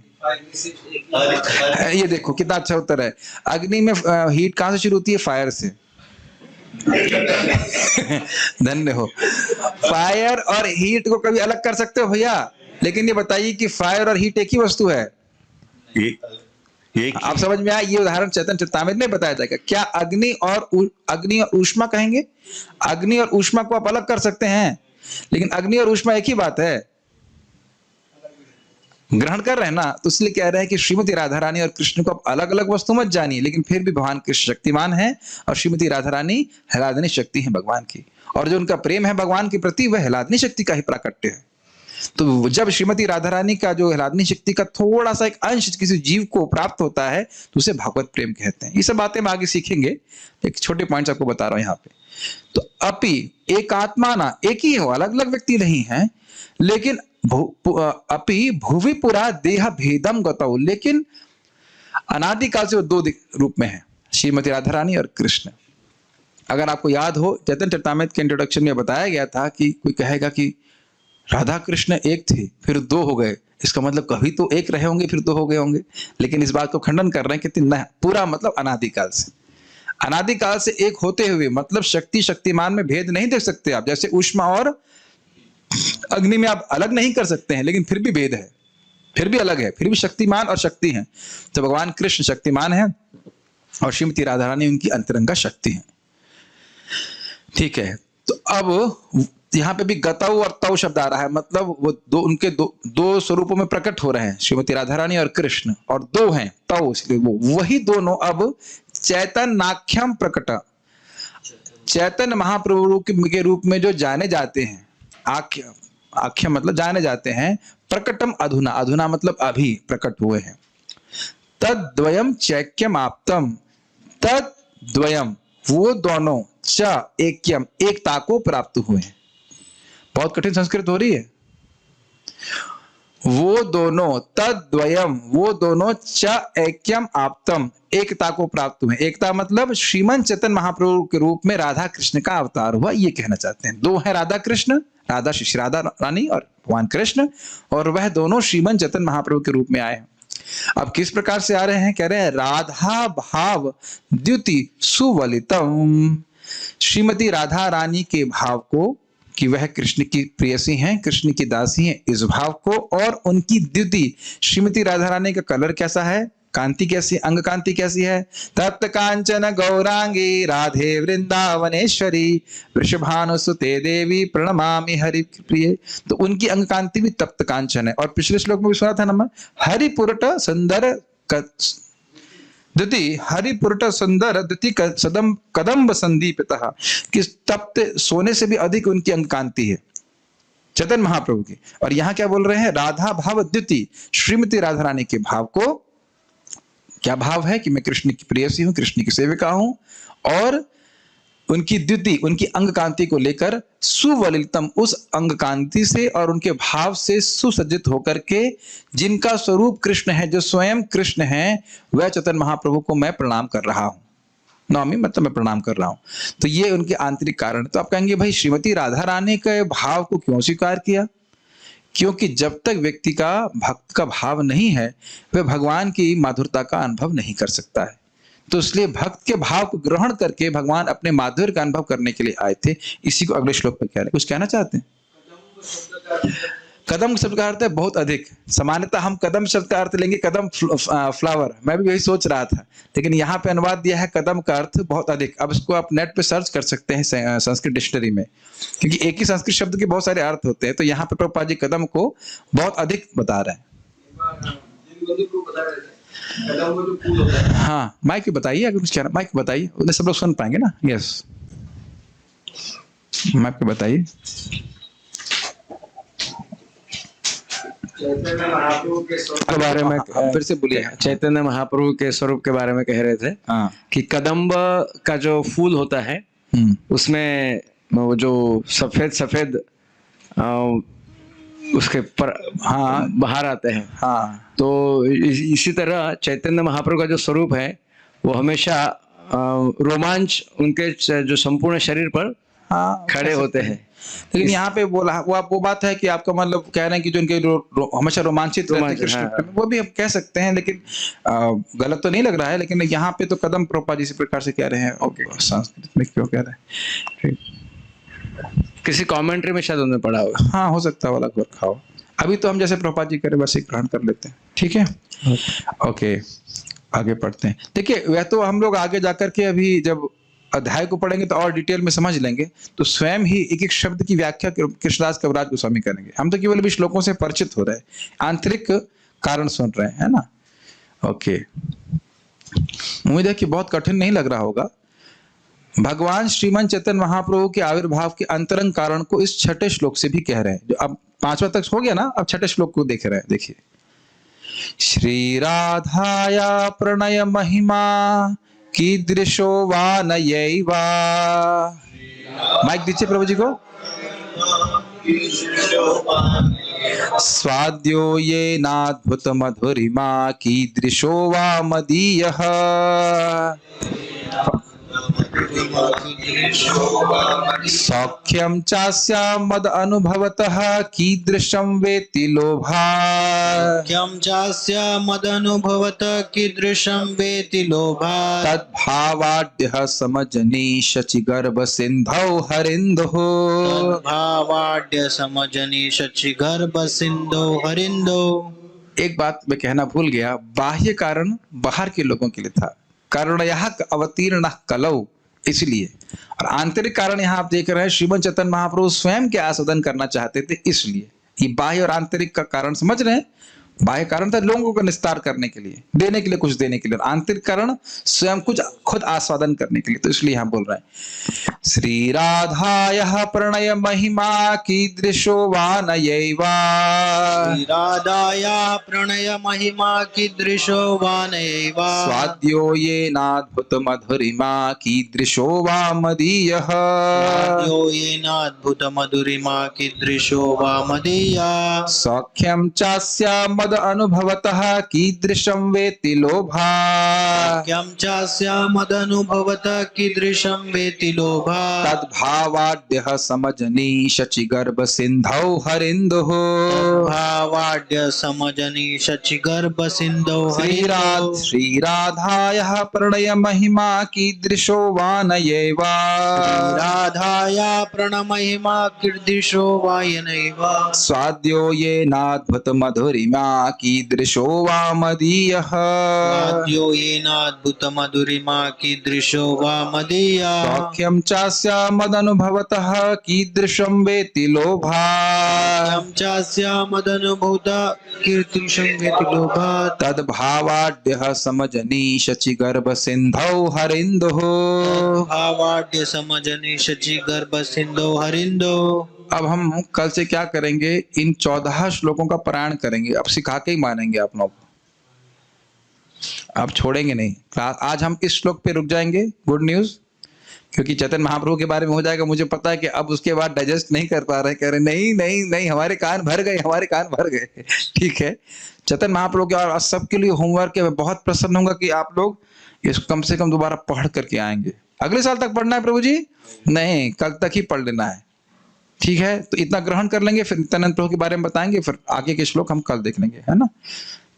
ये देखो कितना अच्छा उत्तर है। अग्नि में हीट कहां से शुरू होती है? फायर से। धन्य हो। फायर और हीट को कभी अलग कर सकते हो भैया? लेकिन ये बताइए कि फायर और हीट एक ही वस्तु है? आप समझ में आया? ये उदाहरण चैतन्य चरितामृत में बताया जाएगा। क्या अग्नि और ऊष्मा कहेंगे? अग्नि और ऊष्मा को आप अलग कर सकते हैं, लेकिन अग्नि और ऊष्मा एक ही बात है। ग्रहण कर रहे हैं ना? तो इसलिए कह रहे हैं कि श्रीमती राधा रानी और कृष्ण को आप अलग अलग वस्तु मत जानिए, लेकिन फिर भी भगवान कृष्ण शक्तिमान है और श्रीमती राधा रानी ह्लादिनी शक्ति है भगवान की, और जो उनका प्रेम है भगवान के प्रति वह ह्लादिनी शक्ति का ही प्राकट्य है। तो जब श्रीमती राधा रानी का जो ह्लादिनी शक्ति का थोड़ा सा एक अंश किसी जीव को प्राप्त होता है तो उसे भागवत प्रेम कहते हैं। ये सब बातें हम आगे सीखेंगे, एक छोटे पॉइंट्स आपको बता रहा हूं यहाँ पे। तो अपि एक आत्मा ना, एक ही हो, अलग अलग व्यक्ति नहीं है, लेकिन अपि भुवि पुरा देह भेदम गतौ, लेकिन अनादिकाल से वो दो रूप में है, श्रीमती राधा रानी और कृष्ण। अगर आपको याद हो, चैतन्य चरितामृत के इंट्रोडक्शन में बताया गया था कि कोई कहेगा कि राधा कृष्ण एक थे फिर दो हो गए, इसका मतलब कभी तो एक रहे होंगे फिर दो हो गए होंगे। लेकिन इस बात को खंडन कर रहे हैं कि नहीं, पूरा मतलब अनादिकाल से एक होते हुए, मतलब शक्ति शक्तिमान में भेद नहीं देख सकते आप। जैसे ऊष्मा और अग्नि में आप अलग नहीं कर सकते हैं, लेकिन फिर भी भेद है, फिर भी अलग है, फिर भी शक्तिमान और शक्ति है। तो भगवान कृष्ण शक्तिमान है और श्रीमती राधा रानी उनकी अंतरंगा शक्ति है। ठीक है। तो अब यहाँ पे भी गतौ और तौ शब्द आ रहा है, मतलब वो उनके दो स्वरूपों में प्रकट हो रहे हैं, श्रीमती राधा रानी और कृष्ण, और दो हैं तौ, इसलिए वो वही दोनों अब चैतन्याख्यम प्रकट, चैतन्य महाप्रभु के रूप में जो जाने जाते हैं। आख्य आख्या मतलब जाने जाते हैं। प्रकटम अधुना, अधुना मतलब अभी प्रकट हुए हैं। तद्द्वयम चैक्यम आप्तम, तद्द्वयम वो दोनों, च ऐक्यम एकता को प्राप्त हुए हैं। बहुत कठिन संस्कृत हो रही है। वो दोनों, तद्द्वयम वो दोनों, च ऐक्यम आप्तम एकता को प्राप्त हुए। एकता मतलब श्रीमन चेतन महाप्रभु के रूप में राधा कृष्ण का अवतार हुआ, ये कहना चाहते हैं। दो है राधा कृष्ण, राधा श्री राधा रानी और भगवान कृष्ण, और वह दोनों श्रीमन चेतन महाप्रभु के रूप में आए हैं। अब किस प्रकार से आ रहे हैं? कह रहे हैं राधा भाव द्युति सुवलितम, श्रीमती राधा रानी के भाव को कि वह कृष्ण की प्रेयसी हैं, कृष्ण की दासी हैं, इस भाव को, और उनकी द्युति, श्रीमती राधा रानी का कलर कैसा है, कांति कैसी, अंग कांति कैसी है? तप्त कांचन गौरांगी राधे वृंदावनेश्वरी वृषभानुसुते देवी प्रणमामि हरि प्रिय। तो उनकी अंग कांति भी तप्त कांचन है। और पिछले श्लोक में भी सुना था ना, हरिपुरट सुंदर द्युति, हरिपुरट सुंदर द्युति सदम कदम्ब संदीपितः, कि तप्त सोने से भी अधिक उनकी अंग कांति है चेतन महाप्रभु की। और यहाँ क्या बोल रहे हैं? राधा भाव द्युति, श्रीमती राधा रानी के भाव को, क्या भाव है कि मैं कृष्ण की प्रेयसी हूं, कृष्ण की सेविका हूं, और उनकी द्युति, उनकी अंग कांति को लेकर सुवलितम, उस अंग कांति से और उनके भाव से सुसज्जित होकर के, जिनका स्वरूप कृष्ण है, जो स्वयं कृष्ण है, वह चेतन महाप्रभु को मैं प्रणाम कर रहा हूं। नौमी मतलब मैं प्रणाम कर रहा हूं। तो ये उनके आंतरिक कारण। तो आप कहेंगे भाई श्रीमती राधा रानी के भाव को क्यों स्वीकार किया? क्योंकि जब तक व्यक्ति का भक्त का भाव नहीं है, वह भगवान की माधुरता का अनुभव नहीं कर सकता है। तो इसलिए भक्त के भाव को ग्रहण करके भगवान अपने माधुर्य का अनुभव करने के लिए आए थे। इसी को अगले श्लोक में कह रहे हैं। कुछ कहना चाहते हैं? कदम शब्द का अर्थ है बहुत अधिक। सामान्यतः हम कदम शब्द का अर्थ लेंगे कदम फ्लावर, मैं भी यही सोच रहा था, लेकिन यहाँ पे अनुवाद दिया है कदम का अर्थ बहुत अधिक। अब इसको आप नेट पे सर्च कर सकते हैं संस्कृत डिक्शनरी में, क्योंकि एक ही संस्कृत शब्द के बहुत सारे अर्थ होते हैं। तो यहाँ पे प्रभुपाद जी कदम को बहुत अधिक बता रहे हैं। हाँ, माइक पे बताइए, अगर कुछ कहना माइक पे बताइए, उन्हें सब लोग सुन पाएंगे ना। यस, माइक पे बताइए। चैतन्य महाप्रभु के बारे में फिर से बोलिए। चैतन्य महाप्रभु के स्वरूप के बारे में कह रहे थे कि कदम्ब का जो फूल होता है उसमें वो जो सफेद सफेद उसके पर बाहर आते हैं। तो इसी तरह चैतन्य महाप्रभु का जो स्वरूप है वो हमेशा रोमांच उनके जो संपूर्ण शरीर पर खड़े होते हैं। लेकिन यहाँ पे बोला वो बात है कि आपका मतलब कह रहे हैं कि जो इनके हमेशा रोमांचित रहते हैं कृष्ण, वो भी हम कह सकते हैं, लेकिन गलत तो नहीं लग रहा है। लेकिन यहाँ पे तो कदम प्रभुपाद जी इसी प्रकार से कह रहे हैं। ओके, संस्कृत में क्यों कह रहे हैं? किसी कमेंट्री में शायद उन्होंने पढ़ा होगा। हाँ, हो सकता है वाला खाओ। अभी तो हम जैसे प्रभुपाद जी करें वैसे ग्रहण कर लेते हैं। ठीक है, ओके, आगे पढ़ते हैं। देखिए, वह तो हम लोग आगे जाकर के अभी जब अध्याय को पढ़ेंगे तो और डिटेल में समझ लेंगे, तो स्वयं ही एक एक शब्द की व्याख्या कृष्णदास कविराज गोस्वामी करेंगे। हम तो केवल भी श्लोकों से परिचित हो रहे हैं, आंतरिक कारण सुन रहे हैं, है ना। ओके, उम्मीद है कि बहुत कठिन नहीं लग रहा होगा। भगवान श्रीमन चेतन महाप्रभु के आविर्भाव के अंतरंग कारण को इस छठे श्लोक से भी कह रहे हैं। जो अब 5वां तक हो गया ना, अब छठे श्लोक को देख रहे हैं। देखिए, श्री राधाया प्रणय महिमा कीदृशो वा नयैवा। माइक दीजिए प्रभु जी को। स्वाद्यो ये नाद्भुत मधुरिमा कीदृशो वा मदीयः। सौख्यम चास्या मद अनुभवतः कीदृशं वेति लोभा। सौख्यम चास्या मद अनुभवतः कीदृशं वेति लोभा। तद्भावाढ्यः समजनी शचिगर्भ सिंधौ हरिंदुः। तद्भावाढ्य समजनी शचिगर्भ सिंधौ हरिंदुः। एक बात मैं कहना भूल गया, बाह्य कारण बाहर के लोगों के लिए था, करुणया अवतीर्ण कलौ, इसलिए। और आंतरिक कारण यहाँ आप देख रहे हैं, श्रीमन चेतन महाप्रभु स्वयं के आस्वादन करना चाहते थे, इसलिए। ये बाह्य और आंतरिक का कारण समझ रहे हैं, बाह्य कारण था लोगों का निस्तार करने के लिए, देने के लिए, कुछ देने के लिए। आंतरिक कारण स्वयं कुछ खुद आस्वादन करने के लिए। तो इसलिए हम बोल रहे हैं श्री राधायः प्रणय महिमा कीदृशो वानयैवा। श्री राधाया प्रणय महिमा कीदृशो वानयैवा। स्वाद्यो येनाद्भुत मधुरिमा कीदृशो वा मदीयः। स्वाद्यो येनाद्भुत मधुरिमा कीदृशो वा मदीया। सौख्यं चास्य मद अनुभवतः कीदृशं वेति लोभा। सख्यं चास्य मदनुभवतः कीदृशं वेति लोभा। तद्भावाद्यः समजनी शचिगर्भ सिन्धौ हरिन्दुः। भावाड्य समजनी शचिगर्भ सिन्धौ हरिन्दुः। श्रीराधायः प्रणय महिमा कीदृशो वानयैवा। राधाया प्रणमहिमा कीदृशो वायनैवा। स्वाद्यो येनाद्भुत मधुरिमा कीदृशो वा मदीयः। स्वाद्यो येनाद्भुत मधुरिमा कीदृशो वा मदीया। सौख्यं चास्य मदनुभवतः कीदृशं वेति लोभा। यं चास्य मदनुभूता कीदृशं वेति लोभा। तद्भावाड्यः समजनी शचिगर्भ सिन्धौ हरिन्दुः। भावाड्य समजनी शचिगर्भ सिन्धौ हरिन्दुः। अब हम कल से क्या करेंगे, इन 14 श्लोकों का पारायण करेंगे। अब सिखा के ही मानेंगे आप लोग, अब छोड़ेंगे नहीं क्लास। आज हम इस श्लोक पे रुक जाएंगे। गुड न्यूज, क्योंकि चैतन्य महाप्रभु के बारे में हो जाएगा। मुझे पता है कि अब उसके बाद डाइजेस्ट नहीं कर पा रहे, कह रहे नहीं नहीं नहीं, हमारे कान भर गए, हमारे कान भर गए। ठीक है, चैतन्य महाप्रभु के और सबके लिए होमवर्क है। मैं बहुत प्रसन्न होऊंगा कि आप लोग इसको कम से कम दोबारा पढ़ करके आएंगे। अगले साल तक पढ़ना है प्रभु जी? नहीं, कल तक ही पढ़ लेना है। ठीक है, तो इतना ग्रहण कर लेंगे, फिर नित्यानंद प्रभु के बारे में बताएंगे, फिर आगे के श्लोक हम कल देख लेंगे, है ना?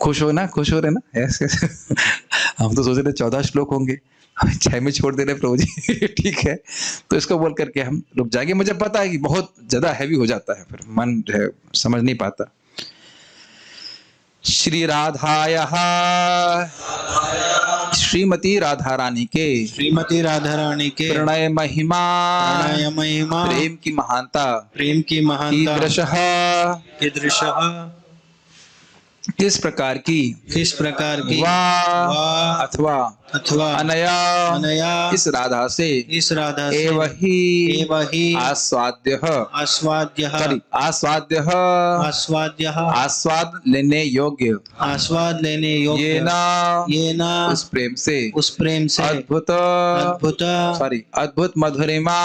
खुश हो ना, खुश हो रहे ना? ऐसे हम तो सोच रहे 14 श्लोक होंगे, 6 में छोड़ दे रहे प्रभु जी। ठीक है, तो इसको बोल करके हम रुक जाएंगे। मुझे पता है कि बहुत ज्यादा हैवी हो जाता है, फिर मन जो है समझ नहीं पाता। श्री राधायः, श्रीमती राधा रानी के, श्रीमती राधा रानी के प्रणय महिमा, प्रणय महिमा, प्रेम की महानता, प्रेम की महानता कीदृशः, कीदृशः, किस प्रकार की, किस प्रकार की, वा वा अथवा अथवा अनया, अनया इस राधा से, इस राधा से एव ही आस्वाद्यः, आस्वाद्यः, सॉरी आस्वाद्यः, आस्वाद्यः, आस्वाद लेने योग्य, आस्वाद लेने योग्य, ये ना उस प्रेम से, उस प्रेम से अद्भुत, अद्भुत, सॉरी अद्भुत मधुरिमा,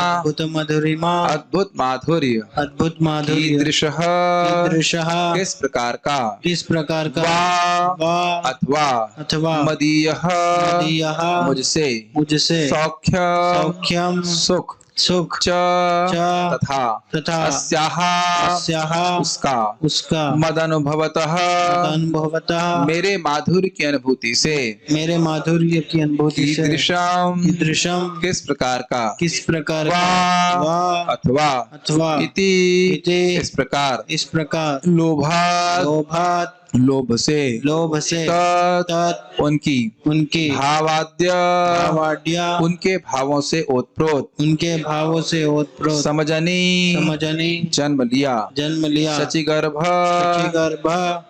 अद्भुत मधुरिमा, अद्भुत माधुर्य, अद्भुत माधुर्य, कीदृशः, कीदृशः, किस प्रकार का, किस प्रकार का, वा वा अथवा मदीयः, मदीयः, मुझसे, मुझसे, सौख्य, सौख्यम, सुख, सुख, च तथा तथा अस्याः, उसका, उसका मद अनुभवतः, अनुभवतः, मेरे माधुर्य की अनुभूति से, मेरे माधुर्य की अनुभूति से, कीदृशम, किस प्रकार का, किस प्रकार का, वा अथवा इति, इस प्रकार लोभात, लोभ से, तत् उनकी भावाद्य, उनके भावों से ओतप्रोत, समजनी जन्म लिया, सचिगर्भ,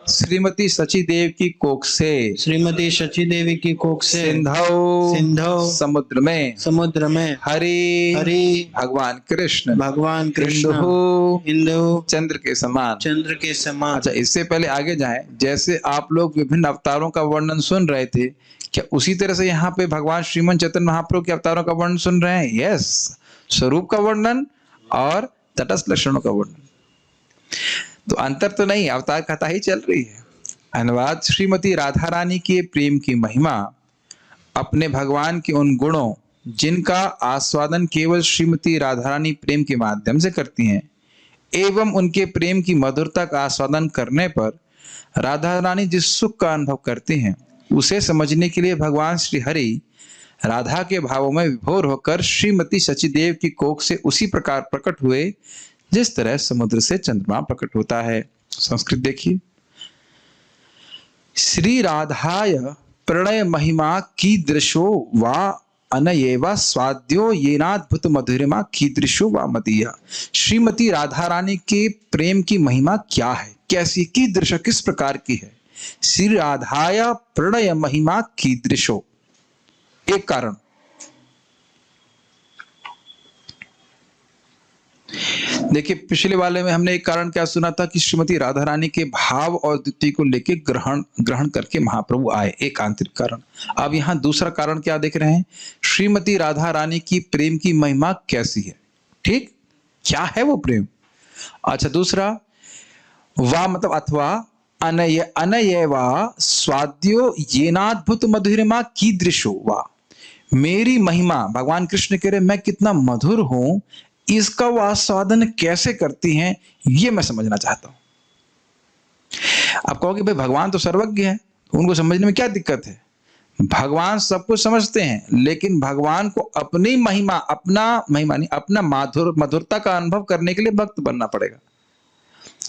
श्रीमती सची देव की कोख से, सिंधौ, समुद्र में, हरि भगवान कृष्ण, इंदु चंद्र के समान। अच्छा, इससे पहले आगे जाएं, जैसे आप लोग विभिन्न अवतारों का वर्णन सुन रहे थे, क्या उसी तरह से यहाँ पे भगवान श्रीमन चैतन्य महाप्रभु के अवतारों का वर्णन सुन रहे हैं? यस, स्वरूप का वर्णन और तटस्थ लक्षणों का वर्णन। तो अंतर तो नहीं, अवतार कथा ही चल रही है। अनुवाद, श्रीमती राधा रानी के प्रेम की महिमा, अपने भगवान के उन गुणों जिनका आस्वादन केवल श्रीमती राधा रानी प्रेम के माध्यम से करती हैं, एवं उनके प्रेम की मधुरता का आस्वादन करने पर राधा रानी जिस सुख का अनुभव करती हैं, उसे समझने के लिए भगवान श्री हरि राधा के भावों में विभोर होकर श्रीमती सचीदेव की कोख से उसी प्रकार प्रकट हुए जिस तरह समुद्र से चंद्रमा प्रकट होता है। संस्कृत देखिए, श्री राधाय प्रणय महिमा कीदृशो वा अनयेवा स्वाद्यो येनाद्भुत मधुरिमा कीदृशो वा मदीया। श्रीमती राधा रानी के प्रेम की महिमा क्या है? कैसी, कीदृश किस प्रकार की है। श्री राधाया प्रणय महिमा कीदृशो, एक कारण। देखिए पिछले वाले में हमने एक कारण क्या सुना था कि श्रीमती राधा रानी के भाव और द्वितीय को लेके ग्रहण करके महाप्रभु आए, एक आंतरिक कारण। अब यहां दूसरा कारण क्या देख रहे हैं, श्रीमती राधा रानी की प्रेम की महिमा कैसी है, ठीक, क्या है वो प्रेम। अच्छा दूसरा, वा मतलब अथवा अनय वा स्वाद्यो येनाद्भुत मधुरिमा कीदृशो वा, मेरी महिमा, भगवान कृष्ण कह रहे मैं कितना मधुर हूं, इसका वो आस्वादन कैसे करती हैं, ये मैं समझना चाहता हूं। आप कहोगे भाई भगवान तो सर्वज्ञ है, उनको समझने में क्या दिक्कत है। भगवान सब कुछ समझते हैं, लेकिन भगवान को अपनी महिमा, अपना मधुरता का अनुभव करने के लिए भक्त बनना पड़ेगा,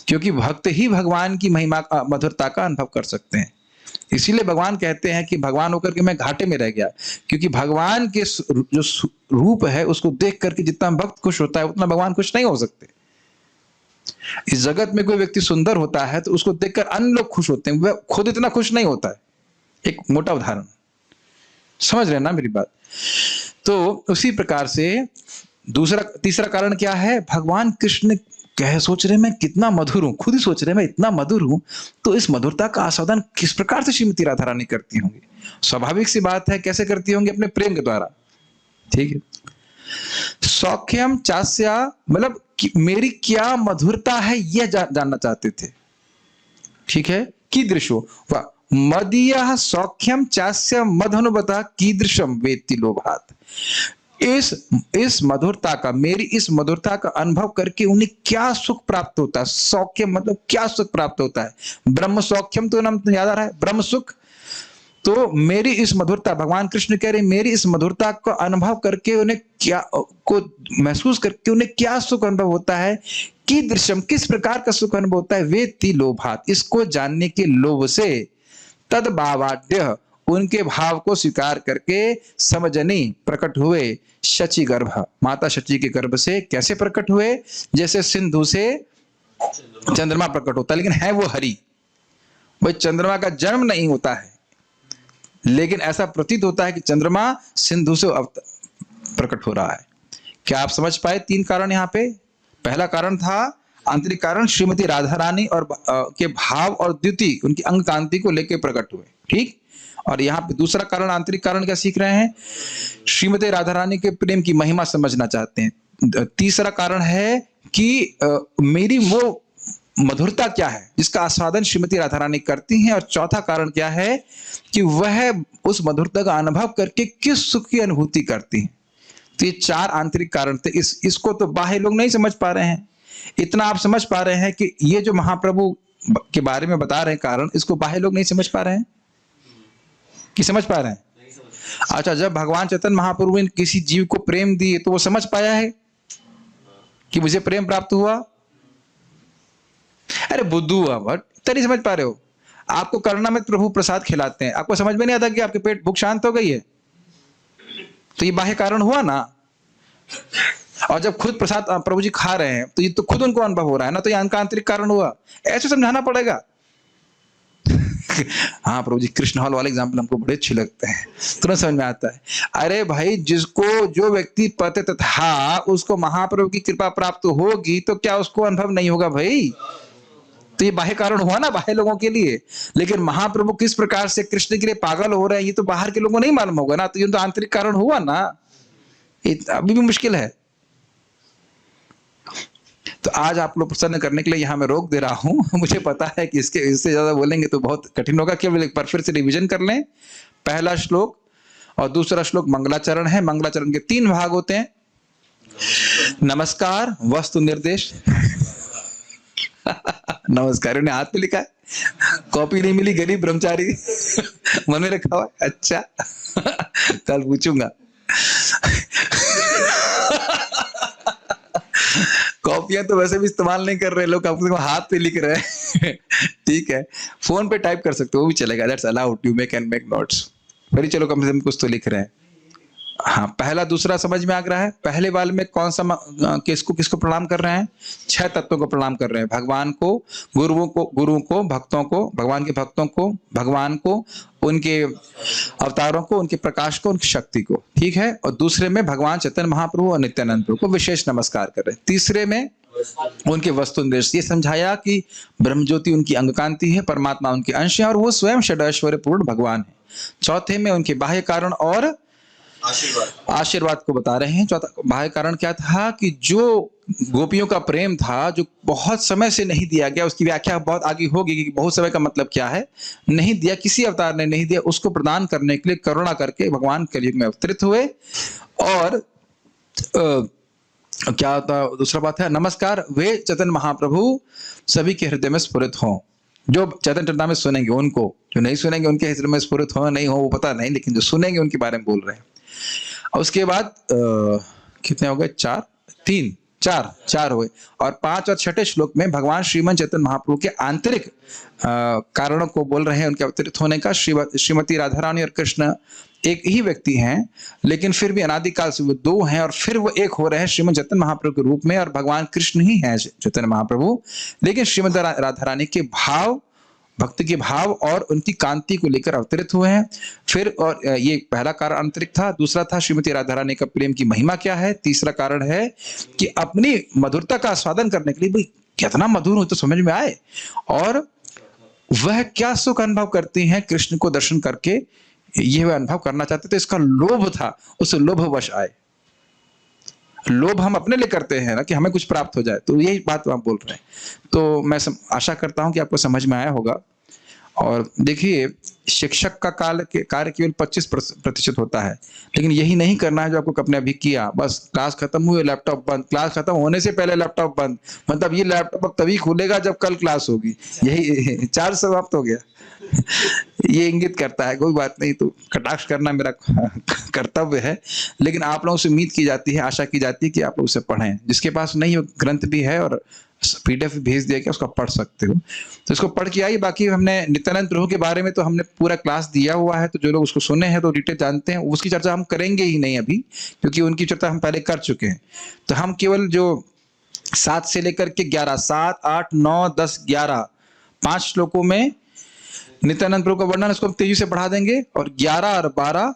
क्योंकि भक्त ही भगवान की महिमा मधुरता का अनुभव कर सकते हैं। इसीलिए भगवान कहते हैं कि भगवान होकर के मैं घाटे में रह गया, क्योंकि भगवान के जो रूप है उसको देख करके जितना भक्त खुश होता है उतना भगवान खुश नहीं हो सकते। इस जगत में कोई व्यक्ति सुंदर होता है तो उसको देखकर अन्य लोग खुश होते हैं, वह खुद इतना खुश नहीं होता है। एक मोटा उदाहरण, समझ रहे हैं ना मेरी बात। तो उसी प्रकार से तीसरा कारण क्या है, भगवान कृष्ण सोच रहे मैं कितना मधुर हूं, खुद ही सोच रहे मैं इतना मधुर हूं, तो इस मधुरता का आस्वादन किस प्रकार से श्रीमती राधा रानी करती होंगी। स्वाभाविक सी बात है, कैसे करती होंगी, अपने प्रेम के द्वारा, ठीक है। सौख्यम चास्या मतलब मेरी क्या मधुरता है यह जानना चाहते थे, ठीक है। कीदृशो वा मदीयः सौख्यम चास्य मधनुबता कीदृशम वेत्ति लोभात, इस मधुरता का, मेरी इस मधुरता का अनुभव करके उन्हें क्या सुख प्राप्त होता है। सौख्यम मतलब क्या सुख प्राप्त होता है, ब्रह्म सौख्यम तो नाम याद आ रहा है, ब्रह्म सुख। तो मेरी इस मधुरता, भगवान कृष्ण कह रहे मेरी इस मधुरता को अनुभव करके उन्हें क्या, को महसूस करके उन्हें क्या सुख अनुभव होता है, कि दृश्यम किस प्रकार का सुख अनुभव होता है, वेत्ति लोभात इसको जानने के लोभ से, तद भावाढ्य उनके भाव को स्वीकार करके, समझनी प्रकट हुए शची गर्भ, माता शची के गर्भ से कैसे प्रकट हुए, जैसे सिंधु से चंद्रमा प्रकट होता है, लेकिन है वो हरि। भाई चंद्रमा का जन्म नहीं होता है, लेकिन ऐसा प्रतीत होता है कि चंद्रमा सिंधु से प्रकट हो रहा है। क्या आप समझ पाए तीन कारण यहाँ पे। पहला कारण था आंतरिक कारण, श्रीमती राधा रानी और के भाव और द्युति उनकी अंग कांति को लेकर प्रकट हुए, ठीक। और यहाँ पे दूसरा कारण, आंतरिक कारण क्या सीख रहे हैं, श्रीमती राधा रानी के प्रेम की महिमा समझना चाहते हैं। तीसरा कारण है कि मेरी वो मधुरता क्या है जिसका आस्वादन श्रीमती राधा रानी करती हैं। और चौथा कारण क्या है कि वह उस मधुरता का अनुभव करके किस सुख की अनुभूति करती हैं। तो ये चार आंतरिक कारण थे। इसको तो बाह्य लोग नहीं समझ पा रहे हैं। इतना आप समझ पा रहे हैं कि ये जो महाप्रभु के बारे में बता रहे हैं कारण, इसको बाह्य लोग नहीं समझ पा रहे हैं कि समझ पा रहे हैं। अच्छा, जब भगवान चैतन्य महाप्रभु ने किसी जीव को प्रेम दिए तो वो समझ पाया है कि मुझे प्रेम प्राप्त हुआ। अरे बुद्धू हुआ, बट नहीं समझ पा रहे हो। आपको करुणा में प्रभु प्रसाद खिलाते हैं, आपको समझ में नहीं आता कि आपके पेट भूख शांत हो गई है, तो ये बाह्य कारण हुआ ना। और जब खुद प्रसाद प्रभु जी खा रहे हैं तो ये तो खुद उनको अनुभव हो रहा है ना, तो ये उनका आंतरिक कारण हुआ। ऐसे समझाना पड़ेगा। हाँ प्रभु जी, कृष्ण हॉल वाले एग्जाम्पल हमको बड़े अच्छे लगते हैं, तुरंत समझ में आता है। अरे भाई, जो व्यक्ति पतित था उसको महाप्रभु की कृपा प्राप्त होगी, तो क्या उसको अनुभव नहीं होगा भाई। तो ये बाह्य कारण हुआ ना बाह्य लोगों के लिए। लेकिन महाप्रभु किस प्रकार से कृष्ण के लिए पागल हो रहे हैं ये तो बाहर के लोगों को नहीं मालूम होगा ना, तो ये तो आंतरिक कारण हुआ ना। अभी भी मुश्किल है। तो आज आप लोग प्रसन्न करने के लिए यहाँ मैं रोक दे रहा हूं। मुझे पता है कि इससे ज्यादा बोलेंगे तो बहुत कठिन होगा। केवल एक बार फिर से रिवीजन कर लें। पहला श्लोक और दूसरा श्लोक मंगलाचरण है। मंगलाचरण के 3 भाग होते हैं। नमस्कार, वस्तु निर्देश। नमस्कार ने हाथ पे लिखा है, कॉपी नहीं मिली, गरीब ब्रह्मचारी मन में रखा हुआ। अच्छा, कल पूछूंगा। कॉपियां तो वैसे भी इस्तेमाल नहीं कर रहे लोग, अपने हाथ पे लिख रहे हैं। ठीक है, फोन पे टाइप कर सकते हो, वो भी चलेगा। That's allowed, you can make notes. फिर चलो कम से कम कुछ तो लिख रहे हैं। हाँ, पहला दूसरा समझ में आ रहा है। पहले वाले में कौन सा किसको किसको प्रणाम कर रहे हैं? 6 तत्वों को प्रणाम कर रहे हैं। भगवान को, गुरु को, भक्तों को, भगवान के भक्तों को, भगवान को, उनके अवतारों को, उनके प्रकाश को, उनकी शक्ति को, ठीक है। और दूसरे में भगवान चैतन्य महाप्रभु और नित्यानंद प्रभु को विशेष नमस्कार कर रहे हैं। तीसरे में उनके वस्तु निर्देश, ये समझाया कि ब्रह्मज्योति उनकी अंगकांति है, परमात्मा उनके अंश है और वो स्वयं षडैश्वर्य पूर्ण भगवान है। चौथे में उनके बाह्य कारण और आशीर्वाद को बता रहे हैं। चौथा बाह्य कारण क्या था कि जो गोपियों का प्रेम था, जो बहुत समय से नहीं दिया गया, उसकी व्याख्या बहुत आगे होगी कि बहुत समय का मतलब क्या है, नहीं दिया, किसी अवतार ने नहीं दिया, उसको प्रदान करने के लिए करुणा करके भगवान कलयुग में अवतरित हुए। और क्या होता, दूसरा बात है नमस्कार, वे चैतन्य महाप्रभु सभी के हृदय में स्फुरित हों। जो चैतन्य चरितामृत में सुनेंगे उनको, जो नहीं सुनेंगे उनके हृदय में स्फुरित हो नहीं हो वो पता नहीं, लेकिन जो सुनेंगे उनके बारे में बोल रहे हैं। और उसके बाद कितने हो गए? चार हुए। और 5 और 6 श्लोक में भगवान श्रीमन चैतन्य महाप्रभु के आंतरिक कारणों को बोल रहे हैं, उनके अवतरित होने का। श्रीमती राधा रानी और कृष्ण एक ही व्यक्ति हैं, लेकिन फिर भी अनादिकाल से वो 2 हैं और फिर वो एक हो रहे हैं श्रीमद चैतन्य महाप्रभु के रूप में। और भगवान कृष्ण ही हैं चैतन्य महाप्रभु, लेकिन श्रीमद राधा रानी के भाव, भक्ति के भाव और उनकी कांति को लेकर अवतरित हुए हैं। फिर और ये पहला कारण आंतरिक था। दूसरा था श्रीमती राधा रानी का प्रेम की महिमा क्या है। तीसरा कारण है कि अपनी मधुरता का आस्वादन करने के लिए, भाई कितना मधुर हो तो समझ में आए, और वह क्या सुख अनुभव करती हैं कृष्ण को दर्शन करके, ये वह अनुभव करना चाहते थे। इसका लोभ था, उस लोभवश आए। लोभ हम अपने लिए करते हैं ना, कि हमें कुछ प्राप्त हो जाए, तो यही बात आप बोल रहे हैं। तो मैं आशा करता हूं कि आपको समझ में आया होगा। और देखिए, शिक्षक का कार्य केवल 25% होता है, लेकिन यही नहीं करना है जो आपको अपने अभी किया। बस क्लास खत्म हुई, लैपटॉप बंद, क्लास खत्म होने से पहले लैपटॉप बंद, मतलब ये लैपटॉप अब तभी खुलेगा जब कल क्लास होगी, यही चार्ज समाप्त हो गया। ये इंगित करता है, कोई बात नहीं, तो कटाक्ष करना मेरा कर्तव्य है, लेकिन आप लोगों से उम्मीद की जाती है, आशा की जाती है कि आप लोग उसे पढ़ें। जिसके पास नहीं, ग्रंथ भी है और PDF भेज दिया कि उसका पढ़ सकते हो, तो इसको पढ़ के आइए। बाकी हमने नित्यानंद प्रभु के बारे में तो हमने पूरा क्लास दिया हुआ है, तो जो लोग उसको सुने हैं तो डिटेल जानते हैं। उसकी चर्चा हम करेंगे ही नहीं अभी, क्योंकि उनकी चर्चा हम पहले कर चुके हैं। तो हम केवल जो 7 से लेकर के 11, 7, 8, 9, 10, 11 5 श्लोकों में नित्यानंद प्रभु का वर्णन, इसको हम तेजी से बढ़ा देंगे। और 11 और 12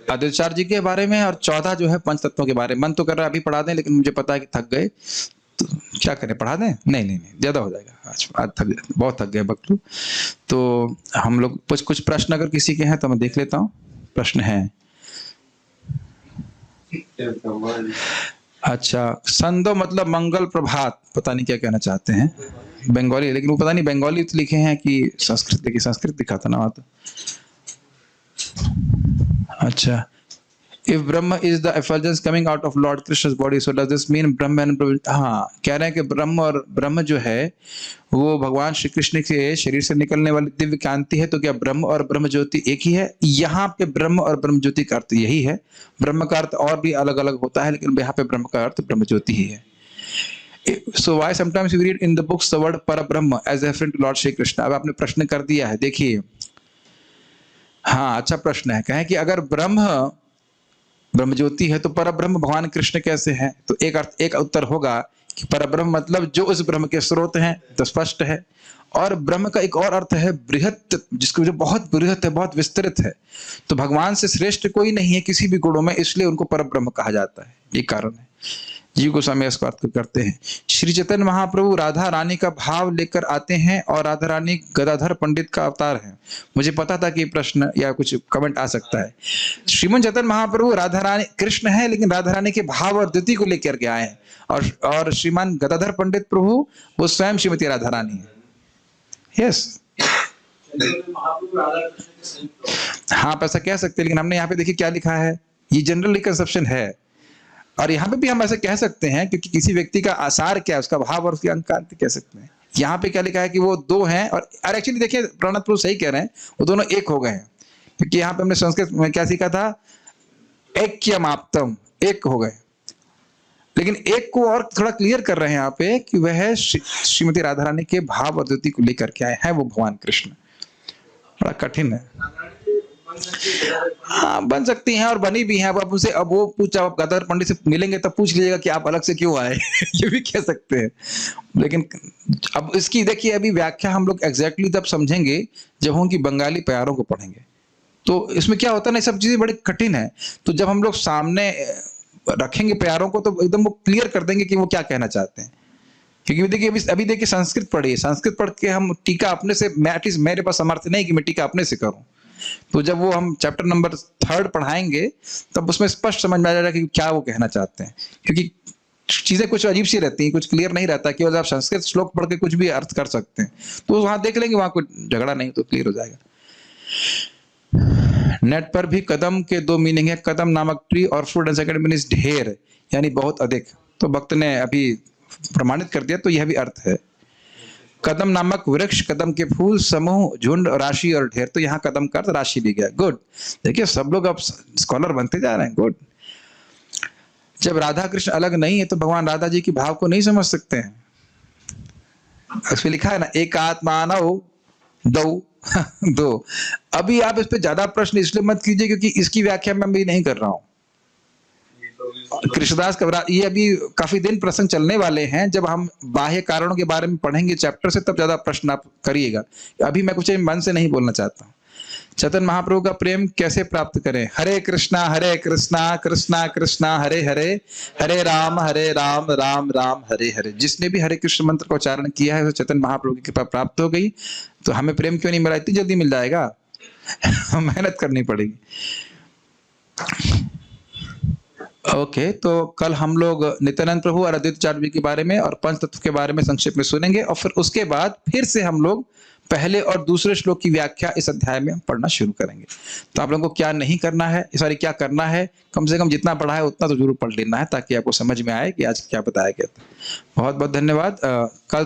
अद्वैताचार्य जी के बारे में, और 14 जो है पंच तत्वों के बारे में। मन तो कर रहा है अभी पढ़ा दें, लेकिन मुझे पता है कि थक गए, तो क्या करें, पढ़ा दें? नहीं, ज्यादा हो जाएगा, आज बहुत थक गए भक्त लोग। तो हम लोग कुछ प्रश्न अगर किसी के हैं तो मैं देख लेता हूँ। प्रश्न है? अच्छा, संदो मतलब मंगल प्रभात, पता नहीं क्या कहना चाहते हैं, बंगाली, लेकिन वो पता नहीं बंगाली तो लिखे हैं कि संस्कृत, देखिए संस्कृत दिखा था ना वहाँ तो। अच्छा, if Brahma is the effulgence coming out of Lord Krishna's body, so does this mean Brahma and Brahma? हाँ, कह रहे हैं कि ब्रह्म और ब्रह्म जो है वो भगवान श्री कृष्ण के शरीर से निकलने वाली दिव्य कांति है। तो क्या ब्रह्म और ब्रह्म ज्योति एक ही है? यहाँ पे ब्रह्म और ब्रह्म ज्योति का अर्थ यही है। ब्रह्म का अर्थ और भी अलग अलग होता है, लेकिन यहाँ पे ब्रह्म का अर्थ ब्रह्म ज्योति ही है। So why sometimes you read in the books the word Parabrahma as referring to Lord Shri Krishna? अब आपने प्रश्न कर दिया है, देखिए। हाँ, अच्छा प्रश्न है। कहें कि अगर ब्रह्म ज्योति है तो परब्रह्म भगवान कृष्ण कैसे हैं? तो एक उत्तर होगा कि परब्रह्म मतलब जो उस ब्रह्म के स्रोत हैं, तो स्पष्ट है। और ब्रह्म का एक और अर्थ है बृहत, जिसको जो बहुत बृहत है, बहुत विस्तृत है। तो भगवान से श्रेष्ठ कोई नहीं है किसी भी गुणों में, इसलिए उनको परब्रह्म कहा जाता है। ये कारण है। जीव गोस्वामी इस बात को करते हैं। श्री चैतन्य महाप्रभु राधा रानी का भाव लेकर आते हैं और राधा रानी गदाधर पंडित का अवतार है। मुझे पता था कि प्रश्न या कुछ कमेंट आ सकता है। श्रीमन चैतन्य महाप्रभु राधा रानी कृष्ण है, लेकिन राधा रानी के भाव और द्युति को लेकर के आए हैं। और श्रीमान गदाधर पंडित प्रभु वो स्वयं श्रीमती राधा रानी है। यस, हाँ, ऐसा कह सकते हैं, लेकिन हमने यहाँ पे देखिए क्या लिखा है। ये जनरल कंसेप्शन है, और यहाँ पे भी हम ऐसे कह सकते हैं, क्योंकि किसी व्यक्ति का आसार क्या है, उसका भाव और उसकी अंकांति कह सकते हैं। यहाँ पे क्या लिखा है कि वो 2 हैं, और एक्चुअली देखिए प्रणत प्रभु सही कह रहे हैं, वो दोनों एक हो गए हैं। क्योंकि यहाँ पे हमने संस्कृत में क्या सीखा था, ऐक्यमाप्तम, एक हो गए। लेकिन एक को और थोड़ा क्लियर कर रहे हैं यहाँ पे कि वह श्रीमती राधा रानी के भाव और द्युति को लेकर के आए हैं, वो भगवान कृष्ण। बड़ा कठिन है। हाँ बन सकती हैं और बनी भी हैं। अब उनसे अब वो पूछा, आप गदाधर पंडित से मिलेंगे तब पूछ लीजिएगा कि आप अलग से क्यों आए ये भी कह सकते हैं। लेकिन अब इसकी देखिए अभी व्याख्या हम लोग एग्जैक्टली तब समझेंगे जब उनकी बंगाली प्यारों को पढ़ेंगे। तो इसमें क्या होता है ना, ये सब चीजें बड़ी कठिन है। तो जब हम लोग सामने रखेंगे प्यारों को तो एकदम वो क्लियर कर देंगे कि वो क्या कहना चाहते हैं। क्योंकि देखिए अभी देखिए संस्कृत पढ़िए, संस्कृत पढ़ के हम टीका अपने से, एटलीस्ट मेरे पास सामर्थ्य नहीं कि मैं टीका अपने से करूं। तो जब वो हम चैप्टर नंबर 3 पढ़ाएंगे तब उसमें स्पष्ट समझ में आ जाएगा कि क्या वो कहना चाहते हैं। क्योंकि चीजें कुछ अजीब सी रहती हैं, कुछ क्लियर नहीं रहता। केवल आप संस्कृत श्लोक पढ़ के कुछ भी अर्थ कर सकते हैं। तो वहां देख लेंगे, वहां कोई झगड़ा नहीं, तो क्लियर हो जाएगा। नेट पर भी कदम के 2 मीनिंग है, कदम नामक ट्री और फ्रूट एंड सेकंड मीनिंग ढेर यानी बहुत अधिक। तो भक्त ने अभी प्रमाणित कर दिया, तो यह भी अर्थ है। कदम नामक वृक्ष, कदम के फूल, समूह, झुंड, राशि और ढेर। तो यहाँ कदम का अर्थ राशि भी गया। गुड, देखिए सब लोग अब स्कॉलर बनते जा रहे हैं। गुड। जब राधा कृष्ण अलग नहीं है तो भगवान राधा जी की भाव को नहीं समझ सकते हैं। उसमें लिखा है ना, एक आत्मानव दो दो। अभी आप इस पे ज्यादा प्रश्न इसलिए मत कीजिए क्योंकि इसकी व्याख्या मैं भी नहीं कर रहा हूं। कृष्णदास कबीर, ये अभी काफी दिन प्रसंग चलने वाले हैं। जब हम बाह्य कारणों के बारे में पढ़ेंगे चैप्टर से, तब ज्यादा प्रश्न आप करिएगा। अभी मैं कुछ मन से नहीं बोलना चाहता हूँ। चैतन्य महाप्रभु का प्रेम कैसे प्राप्त करें? हरे कृष्णा कृष्णा कृष्णा हरे हरे, हरे राम राम राम हरे हरे। जिसने भी हरे कृष्ण मंत्र का उच्चारण किया है उसे चैतन्य महाप्रभु की कृपा प्राप्त हो गई। तो हमें प्रेम क्यों नहीं मिला? इतनी जल्दी मिल जाएगा मेहनत करनी पड़ेगी। ओके, तो कल हम लोग नित्यानंद प्रभु और अद्वैत आचार्य के बारे में और पंच तत्व के बारे में संक्षेप में सुनेंगे, और फिर उसके बाद फिर से हम लोग पहले और दूसरे श्लोक की व्याख्या इस अध्याय में पढ़ना शुरू करेंगे। तो आप लोगों को क्या नहीं करना है, सॉरी क्या करना है, कम से कम जितना पढ़ा है उतना तो जरूर पढ़ लेना है, ताकि आपको समझ में आए कि आज क्या बताया गया था। बहुत बहुत धन्यवाद। कल